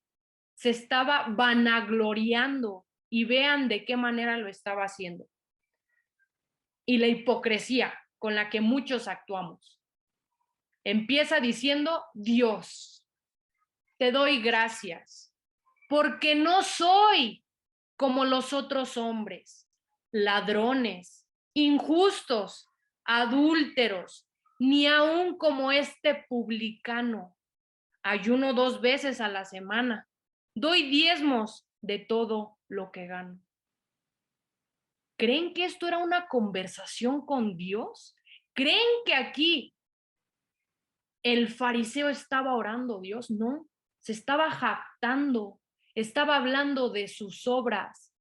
se estaba vanagloriando, y vean de qué manera lo estaba haciendo. Y la hipocresía con la que muchos actuamos. Empieza diciendo: Dios, te doy gracias, porque no soy como los otros hombres, ladrones, injustos, adúlteros, ni aun como este publicano. Ayuno 2 veces a la semana, doy diezmos de todo lo que gano. ¿Creen que esto era una conversación con Dios? ¿Creen que aquí el fariseo estaba orando a Dios? No, se estaba jactando, estaba hablando de sus obras,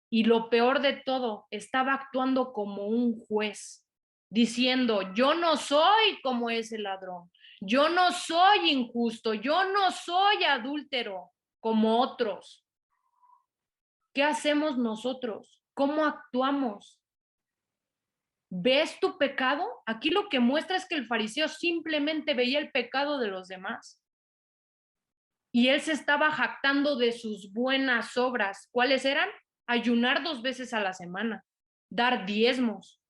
y lo peor de todo, estaba actuando como un juez, diciendo: yo no soy como ese ladrón, yo no soy injusto, yo no soy adúltero como otros. ¿Qué hacemos nosotros? ¿Cómo actuamos? ¿Ves tu pecado? Aquí lo que muestra es que el fariseo simplemente veía el pecado de los demás. Y él se estaba jactando de sus buenas obras. ¿Cuáles eran? Ayunar 2 veces a la semana, dar diezmos,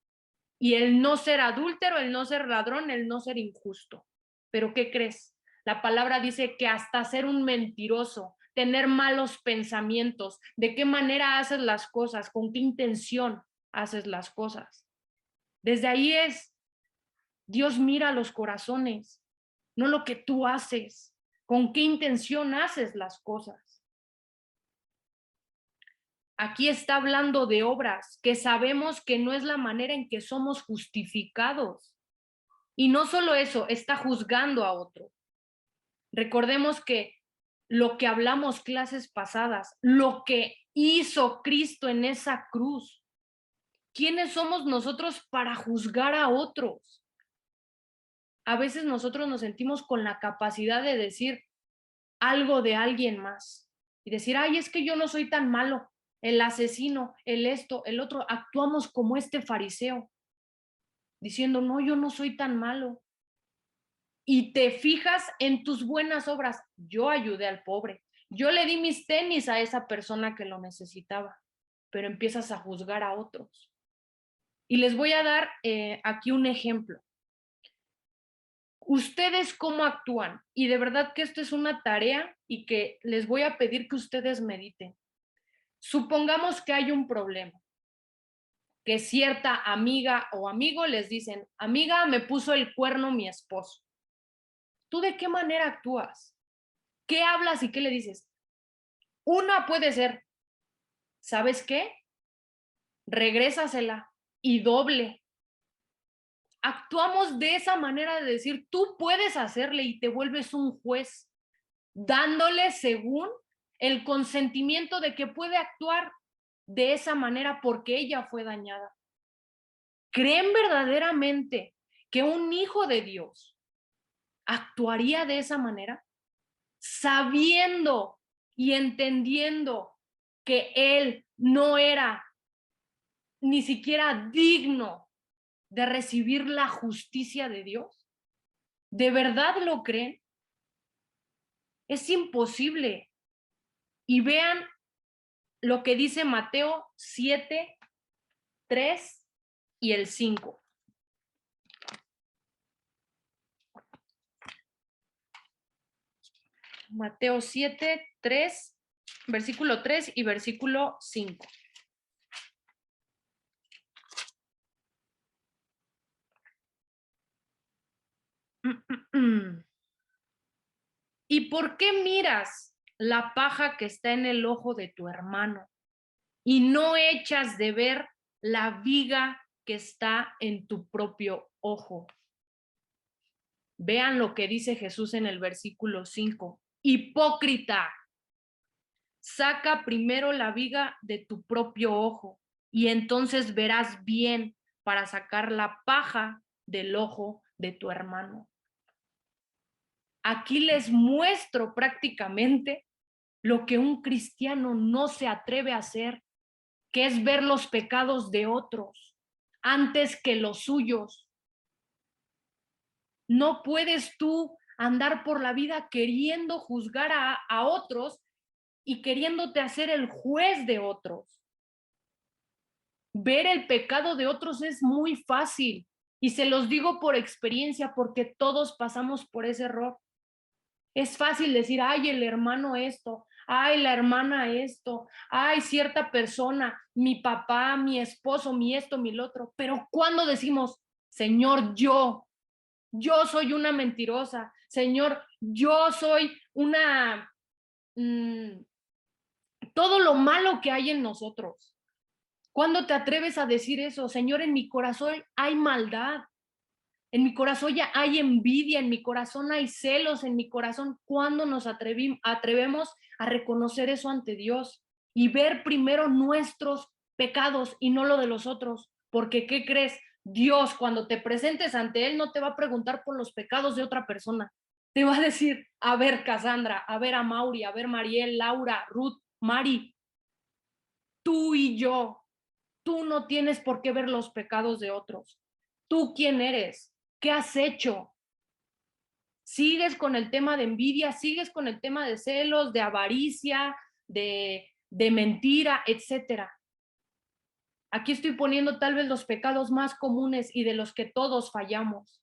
y el no ser adúltero, el no ser ladrón, el no ser injusto. ¿Pero qué crees? La palabra dice que hasta ser un mentiroso, tener malos pensamientos, de qué manera haces las cosas, con qué intención haces las cosas. Desde ahí Dios mira los corazones, no lo que tú haces, con qué intención haces las cosas. Aquí está hablando de obras, que sabemos que no es la manera en que somos justificados. Y no solo eso, está juzgando a otro. Recordemos que lo que hablamos clases pasadas, lo que hizo Cristo en esa cruz, ¿quiénes somos nosotros para juzgar a otros? A veces nosotros nos sentimos con la capacidad de decir algo de alguien más y decir: ay, es que yo no soy tan malo, el asesino, el esto, el otro. Actuamos como este fariseo, diciendo: no, yo no soy tan malo. Y te fijas en tus buenas obras. Yo ayudé al pobre, yo le di mis tenis a esa persona que lo necesitaba, pero empiezas a juzgar a otros. Y les voy a dar aquí un ejemplo. ¿Ustedes cómo actúan? Y de verdad que esto es una tarea y que les voy a pedir que ustedes mediten. Supongamos que hay un problema, que cierta amiga o amigo les dicen: amiga, me puso el cuerno mi esposo. ¿Tú de qué manera actúas? ¿Qué hablas y qué le dices? Una puede ser: ¿sabes qué? Regrésasela y doble. Actuamos de esa manera de decir: tú puedes hacerle, y te vuelves un juez, dándole según el consentimiento de que puede actuar de esa manera porque ella fue dañada. ¿Creen verdaderamente que un hijo de Dios actuaría de esa manera? Sabiendo y entendiendo que él no era ni siquiera digno de recibir la justicia de Dios. ¿De verdad lo creen? Es imposible. Y vean lo que dice Mateo 7, 3 y el 5. Mateo 7, 3, versículo 3 y versículo 5. ¿Y por qué miras la paja que está en el ojo de tu hermano y no echas de ver la viga que está en tu propio ojo? Vean lo que dice Jesús en el versículo 5. Hipócrita, saca primero la viga de tu propio ojo y entonces verás bien para sacar la paja del ojo de tu hermano. Aquí les muestro prácticamente lo que un cristiano no se atreve a hacer, que es ver los pecados de otros antes que los suyos. No puedes tú andar por la vida queriendo juzgar a otros y queriéndote hacer el juez de otros. Ver el pecado de otros es muy fácil y se los digo por experiencia porque todos pasamos por ese error. Es fácil decir, ay, el hermano esto, ay, la hermana esto, ay, cierta persona, mi papá, mi esposo, mi esto, mi lo otro. Pero cuando decimos, Señor, yo soy una mentirosa, Señor, yo soy una, todo lo malo que hay en nosotros. ¿Cuándo te atreves a decir eso? Señor, en mi corazón hay maldad, en mi corazón ya hay envidia, en mi corazón hay celos, en mi corazón. ¿Cuándo nos atrevemos a reconocer eso ante Dios y ver primero nuestros pecados y no lo de los otros? Porque, ¿qué crees? Dios, cuando te presentes ante Él, no te va a preguntar por los pecados de otra persona. Te va a decir, a ver, Cassandra, a ver, a Mauri, a ver, Mariel, Laura, Ruth, Mari, tú y yo, tú no tienes por qué ver los pecados de otros. ¿Tú quién eres? ¿Qué has hecho? ¿Sigues con el tema de envidia? ¿Sigues con el tema de celos, de avaricia, de mentira, etcétera? Aquí estoy poniendo tal vez los pecados más comunes y de los que todos fallamos.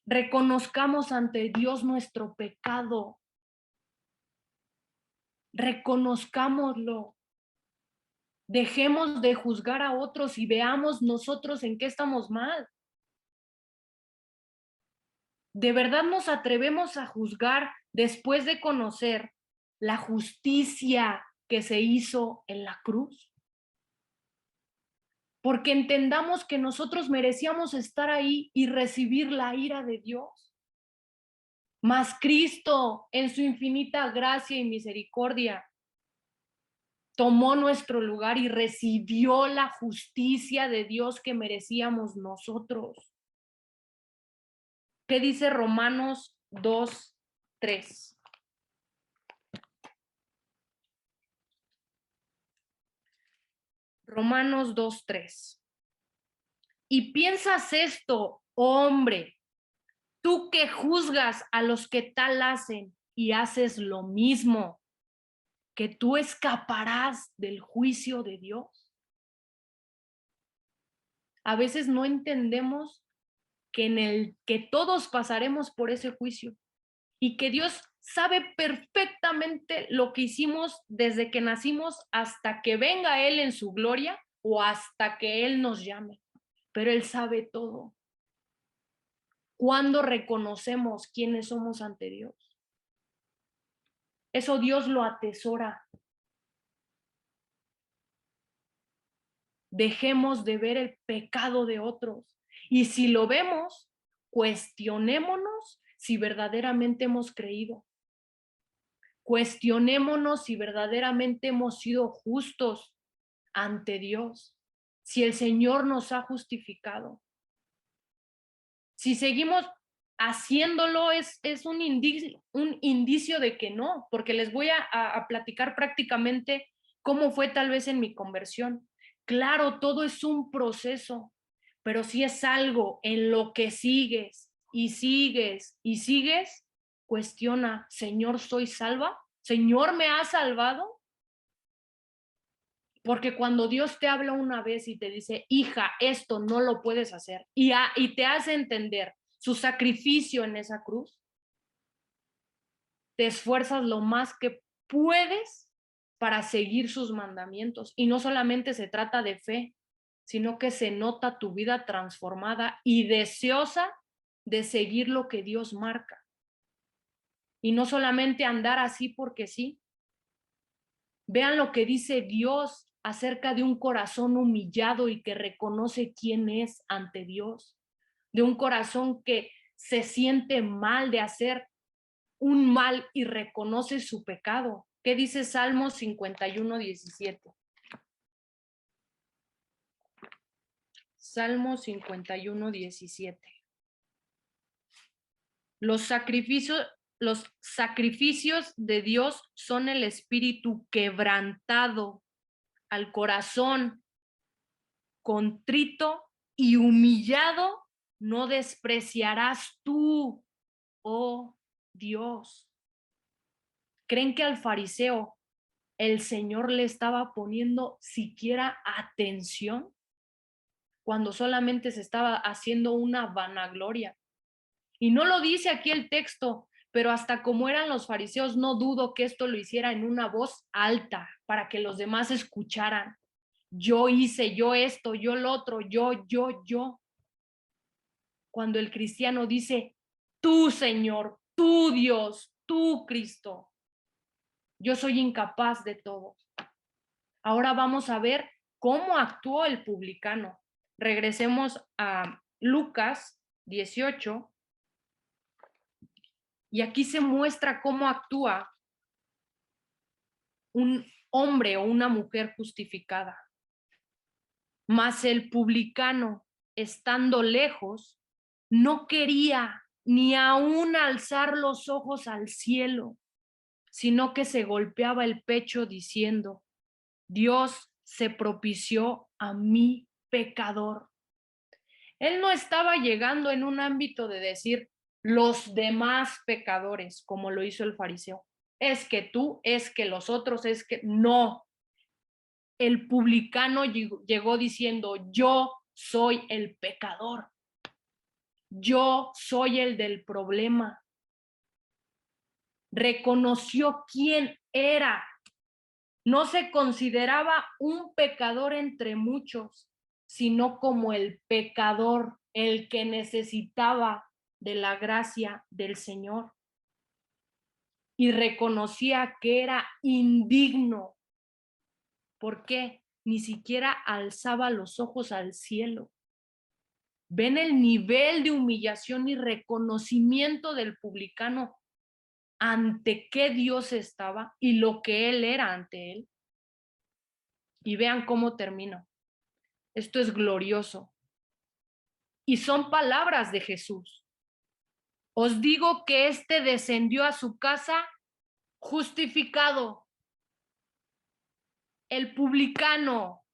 Reconozcamos ante Dios nuestro pecado. Reconozcámoslo. Dejemos de juzgar a otros y veamos nosotros en qué estamos mal. ¿De verdad nos atrevemos a juzgar después de conocer la justicia que se hizo en la cruz? Porque entendamos que nosotros merecíamos estar ahí y recibir la ira de Dios. Mas Cristo, en su infinita gracia y misericordia, tomó nuestro lugar y recibió la justicia de Dios que merecíamos nosotros. ¿Qué dice Romanos 2:3? Romanos 2:3. Y piensas esto, hombre, tú que juzgas a los que tal hacen y haces lo mismo, que tú escaparás del juicio de Dios. A veces no entendemos que todos pasaremos por ese juicio y que Dios sabe perfectamente lo que hicimos desde que nacimos hasta que venga Él en su gloria o hasta que Él nos llame. Pero Él sabe todo. ¿Cuándo reconocemos quiénes somos ante Dios? Eso Dios lo atesora. Dejemos de ver el pecado de otros. Y si lo vemos, cuestionémonos si verdaderamente hemos creído. Cuestionémonos si verdaderamente hemos sido justos ante Dios, si el Señor nos ha justificado. Si seguimos haciéndolo es un indicio de que no, porque les voy a platicar prácticamente cómo fue tal vez en mi conversión. Claro, todo es un proceso, pero si es algo en lo que sigues y sigues y sigues, cuestiona, Señor, ¿soy salva? ¿Señor, me ha salvado? Porque cuando Dios te habla una vez y te dice, hija, esto no lo puedes hacer, y te hace entender su sacrificio en esa cruz, te esfuerzas lo más que puedes para seguir sus mandamientos. Y no solamente se trata de fe, sino que se nota tu vida transformada y deseosa de seguir lo que Dios marca. Y no solamente andar así porque sí. Vean lo que dice Dios acerca de un corazón humillado y que reconoce quién es ante Dios, de un corazón que se siente mal de hacer un mal y reconoce su pecado. ¿Qué dice Salmo 51:17? Salmo 51:17. Los sacrificios los sacrificios de Dios son el espíritu quebrantado, al corazón contrito y humillado, no despreciarás tú, oh Dios. ¿Creen que al fariseo el Señor le estaba poniendo siquiera atención cuando solamente se estaba haciendo una vanagloria? Y no lo dice aquí el texto, pero hasta como eran los fariseos, no dudo que esto lo hiciera en una voz alta para que los demás escucharan. Yo hice, yo esto, yo lo otro, yo. Cuando el cristiano dice, tú Señor, tú Dios, tú Cristo, yo soy incapaz de todo. Ahora vamos a ver cómo actuó el publicano. Regresemos a Lucas 18 y aquí se muestra cómo actúa un hombre o una mujer justificada. Mas el publicano, estando lejos, no quería ni aún alzar los ojos al cielo, sino que se golpeaba el pecho diciendo, Dios se propició a mi pecador. Él no estaba llegando en un ámbito de decir los demás pecadores, como lo hizo el fariseo. Es que tú, es que los otros, es que no. El publicano llegó diciendo, yo soy el pecador. Yo soy el del problema. Reconoció quién era. No se consideraba un pecador entre muchos, sino como el pecador, el que necesitaba de la gracia del Señor. Y reconocía que era indigno. ¿Por qué? Ni siquiera alzaba los ojos al cielo. ¿Ven el nivel de humillación y reconocimiento del publicano ante qué Dios estaba y lo que él era ante él? Y vean cómo termina. Esto es glorioso. Y son palabras de Jesús. Os digo que éste descendió a su casa justificado. El publicano,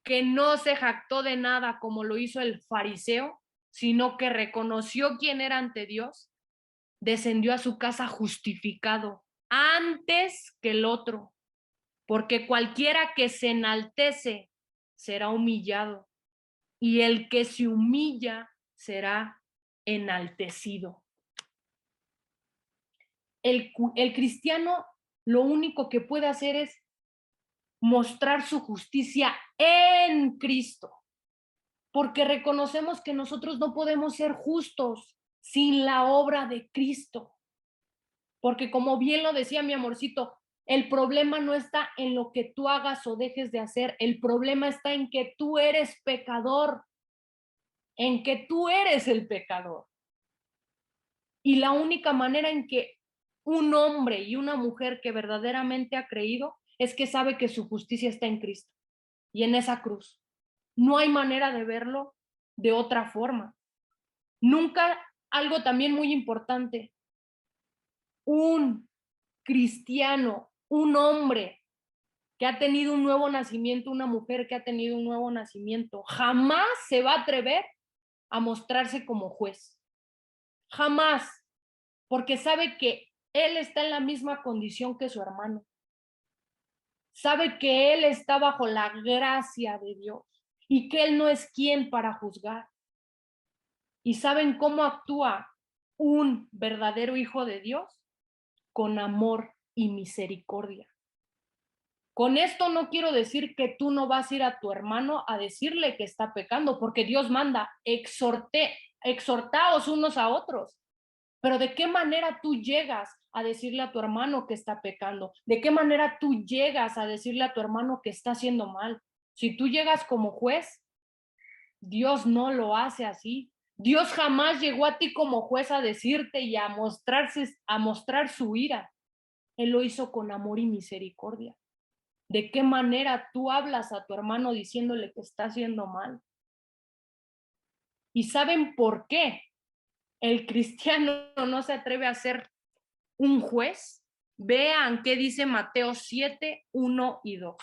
que no se jactó de nada como lo hizo el fariseo, sino que reconoció quién era ante Dios, descendió a su casa justificado antes que el otro, porque cualquiera que se enaltece será humillado y el que se humilla será enaltecido. El cristiano lo único que puede hacer es mostrar su justicia en Cristo, porque reconocemos que nosotros no podemos ser justos sin la obra de Cristo. Porque como bien lo decía mi amorcito, el problema no está en lo que tú hagas o dejes de hacer, el problema está en que tú eres pecador, en que tú eres el pecador. Y la única manera en que un hombre y una mujer que verdaderamente ha creído es que sabe que su justicia está en Cristo y en esa cruz. No hay manera de verlo de otra forma. Nunca, algo también muy importante, un cristiano, un hombre que ha tenido un nuevo nacimiento, una mujer que ha tenido un nuevo nacimiento, jamás se va a atrever a mostrarse como juez. Jamás, porque sabe que él está en la misma condición que su hermano. Sabe que él está bajo la gracia de Dios y que él no es quien para juzgar. ¿Y saben cómo actúa un verdadero hijo de Dios? Con amor y misericordia. Con esto no quiero decir que tú no vas a ir a tu hermano a decirle que está pecando, porque Dios manda, exhortaos unos a otros. Pero ¿de qué manera tú llegas a decirle a tu hermano que está pecando? ¿De qué manera tú llegas a decirle a tu hermano que está haciendo mal? Si tú llegas como juez, Dios no lo hace así. Dios jamás llegó a ti como juez a decirte y a mostrar su ira. Él lo hizo con amor y misericordia. ¿De qué manera tú hablas a tu hermano diciéndole que está haciendo mal? ¿Y saben por qué? el cristiano no se atreve a ser un juez, vean qué dice Mateo 7, 1 y 2.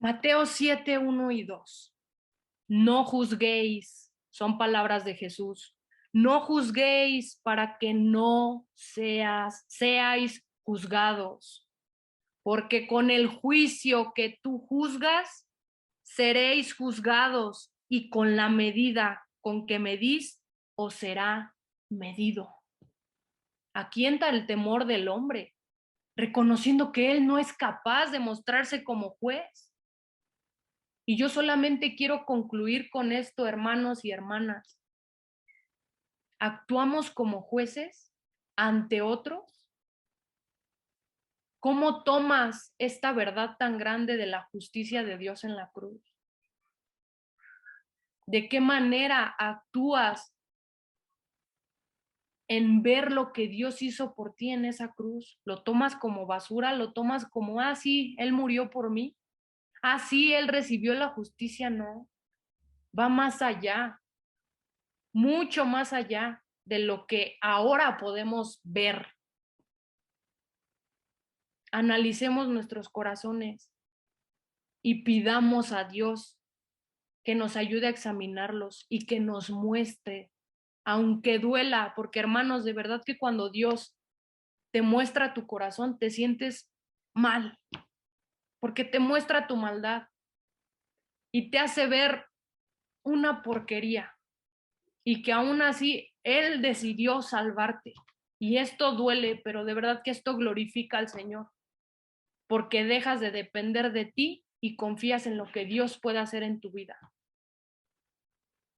Mateo 7, 1 y 2. No juzguéis, son palabras de Jesús. No juzguéis para que no seáis juzgados, porque con el juicio que tú juzgas, seréis juzgados, y con la medida con que medís, os será medido. Aquí entra el temor del hombre, reconociendo que él no es capaz de mostrarse como juez. Y yo solamente quiero concluir con esto, hermanos y hermanas. ¿Actuamos como jueces ante otros? ¿Cómo tomas esta verdad tan grande de la justicia de Dios en la cruz? ¿De qué manera actúas en ver lo que Dios hizo por ti en esa cruz? ¿Lo tomas como basura? ¿Lo tomas como, ah, sí, Él murió por mí? Ah, sí, Él recibió la justicia. No, va más allá, mucho más allá de lo que ahora podemos ver. Analicemos nuestros corazones y pidamos a Dios que nos ayude a examinarlos y que nos muestre, aunque duela, porque hermanos, de verdad que cuando Dios te muestra tu corazón, te sientes mal, porque te muestra tu maldad y te hace ver una porquería y que aún así Él decidió salvarte. Y esto duele, pero de verdad que esto glorifica al Señor, porque dejas de depender de ti y confías en lo que Dios puede hacer en tu vida.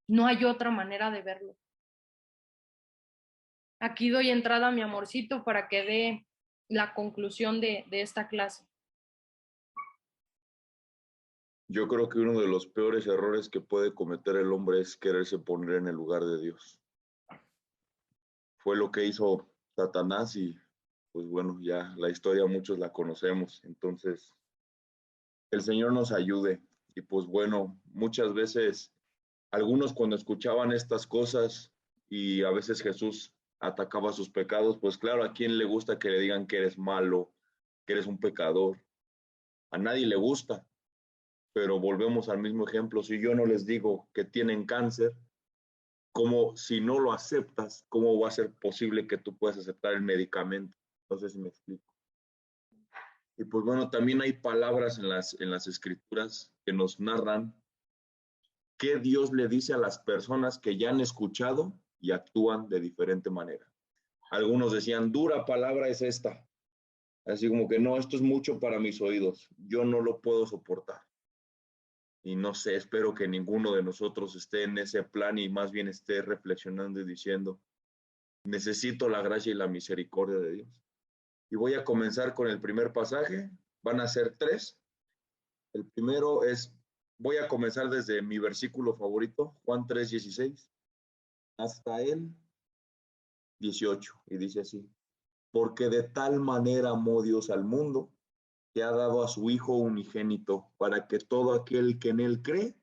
No hay otra manera de verlo. Aquí doy entrada a mi amorcito para que dé la conclusión de esta clase. Yo creo que uno de los peores errores que puede cometer el hombre es quererse poner en el lugar de Dios. Fue lo que hizo Satanás y pues bueno, ya la historia muchos la conocemos. Entonces, el Señor nos ayude. Y pues bueno, muchas veces algunos cuando escuchaban estas cosas y a veces Jesús atacaba sus pecados, pues claro, ¿a quién le gusta que le digan que eres malo, que eres un pecador? A nadie le gusta, pero volvemos al mismo ejemplo. Si yo no les digo que tienen cáncer, como si no lo aceptas, ¿cómo va a ser posible que tú puedas aceptar el medicamento? No sé si me explico. Y pues bueno, también hay palabras en las escrituras que nos narran qué Dios le dice a las personas que ya han escuchado y actúan de diferente manera. Algunos decían, dura palabra es esta. Así como que no, esto es mucho para mis oídos. Yo no lo puedo soportar. Y no sé, espero que ninguno de nosotros esté en ese plan y más bien esté reflexionando y diciendo, necesito la gracia y la misericordia de Dios. Y voy a comenzar con el primer pasaje. Van a ser 3. El primero es, voy a comenzar desde mi versículo favorito, Juan 3:16, hasta el 18. Y dice así, porque de tal manera amó Dios al mundo, que ha dado a su Hijo unigénito, para que todo aquel que en él cree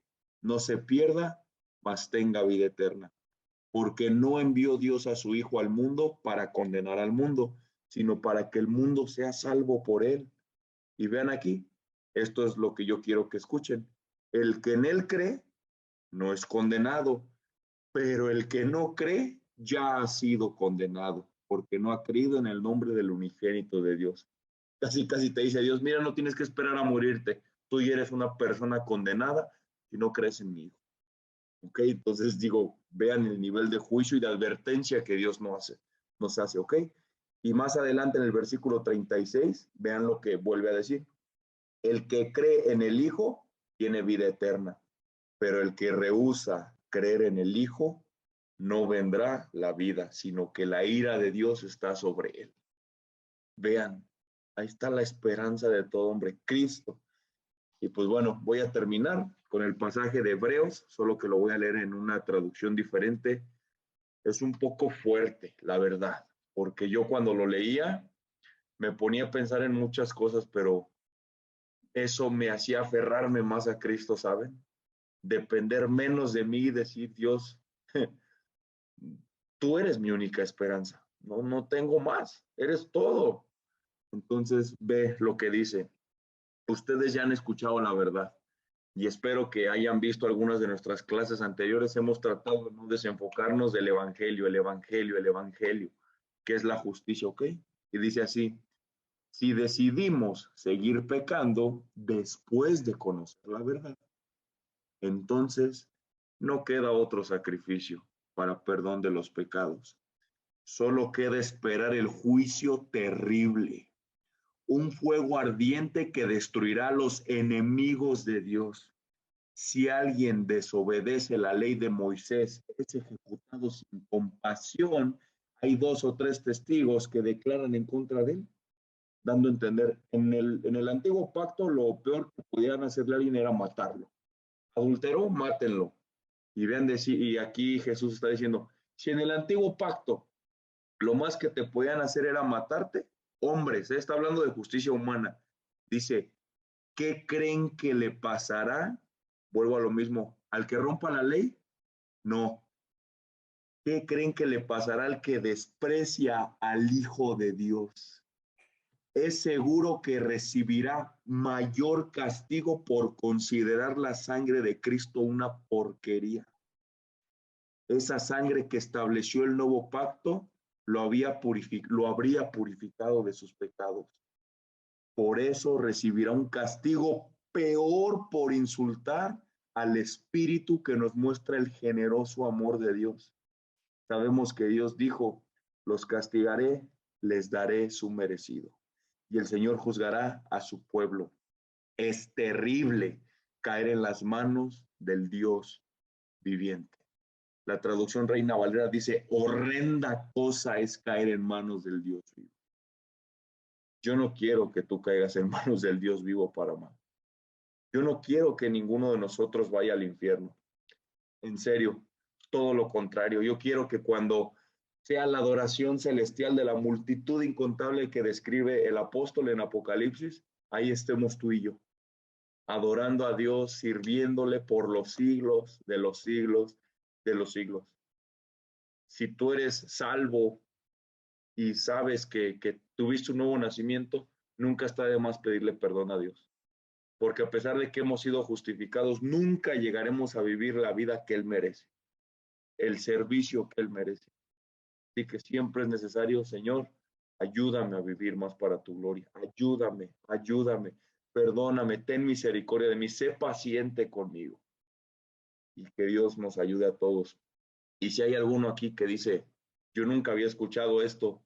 no se pierda, mas tenga vida eterna. Porque no envió Dios a su Hijo al mundo para condenar al mundo, sino para que el mundo sea salvo por él. Y vean aquí, esto es lo que yo quiero que escuchen. El que en él cree no es condenado, pero el que no cree ya ha sido condenado, porque no ha creído en el nombre del unigénito de Dios. Casi, casi te dice Dios, mira, no tienes que esperar a morirte, tú ya eres una persona condenada si no crees en mí. ¿Ok? Entonces digo, vean el nivel de juicio y de advertencia que Dios nos hace, ¿ok? Y más adelante en el versículo 36, vean lo que vuelve a decir. El que cree en el Hijo tiene vida eterna, pero el que rehúsa creer en el Hijo no vendrá la vida, sino que la ira de Dios está sobre él. Vean, ahí está la esperanza de todo hombre, Cristo. Y pues bueno, voy a terminar con el pasaje de Hebreos, solo que lo voy a leer en una traducción diferente. Es un poco fuerte, la verdad, porque yo cuando lo leía me ponía a pensar en muchas cosas, pero Eso me hacía aferrarme más a Cristo, ¿saben? Depender menos de mí y decir, Dios, tú eres mi única esperanza. No tengo más, eres todo. Entonces ve lo que dice. Ustedes ya han escuchado la verdad y espero que hayan visto algunas de nuestras clases anteriores. Hemos tratado de no desenfocarnos del evangelio, que es la justicia, ¿ok? Y dice así, si decidimos seguir pecando después de conocer la verdad, entonces no queda otro sacrificio para perdón de los pecados. Solo queda esperar el juicio terrible, un fuego ardiente que destruirá a los enemigos de Dios. Si alguien desobedece la ley de Moisés, es ejecutado sin compasión. Hay 2 o 3 testigos que declaran en contra de él, dando a entender, en el antiguo pacto lo peor que pudieran hacerle a alguien era matarlo. Adulteró, mátenlo. Y vean, y aquí Jesús está diciendo, si en el antiguo pacto lo más que te podían hacer era matarte, hombres, está hablando de justicia humana, dice, ¿qué creen que le pasará? Vuelvo a lo mismo, ¿al que rompa la ley? No. ¿Qué creen que le pasará al que desprecia al Hijo de Dios? Es seguro que recibirá mayor castigo por considerar la sangre de Cristo una porquería. Esa sangre que estableció el nuevo pacto lo habría purificado de sus pecados. Por eso recibirá un castigo peor por insultar al Espíritu que nos muestra el generoso amor de Dios. Sabemos que Dios dijo, los castigaré, les daré su merecido. Y el Señor juzgará a su pueblo. Es terrible caer en las manos del Dios viviente. La traducción Reina Valera dice, horrenda cosa es caer en manos del Dios vivo. Yo no quiero que tú caigas en manos del Dios vivo para mal. Yo no quiero que ninguno de nosotros vaya al infierno. En serio, todo lo contrario. Yo quiero que cuando sea la adoración celestial de la multitud incontable que describe el apóstol en Apocalipsis, ahí estemos tú y yo, adorando a Dios, sirviéndole por los siglos de los siglos de los siglos. Si tú eres salvo y sabes que tuviste un nuevo nacimiento, nunca está de más pedirle perdón a Dios. Porque a pesar de que hemos sido justificados, nunca llegaremos a vivir la vida que Él merece, el servicio que Él merece. Así que siempre es necesario, Señor, ayúdame a vivir más para tu gloria. Ayúdame, ayúdame, perdóname, ten misericordia de mí, sé paciente conmigo. Y que Dios nos ayude a todos. Y si hay alguno aquí que dice, yo nunca había escuchado esto,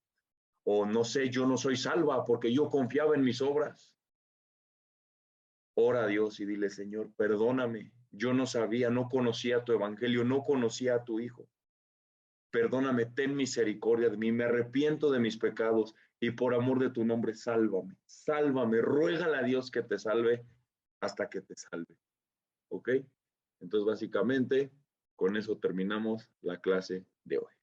o no sé, yo no soy salva porque yo confiaba en mis obras. Ora a Dios y dile, Señor, perdóname. Yo no sabía, no conocía tu evangelio, no conocía a tu Hijo. Perdóname, ten misericordia de mí, me arrepiento de mis pecados y por amor de tu nombre, sálvame, sálvame, ruégale a Dios que te salve hasta que te salve. ¿Ok? Entonces, básicamente, con eso terminamos la clase de hoy.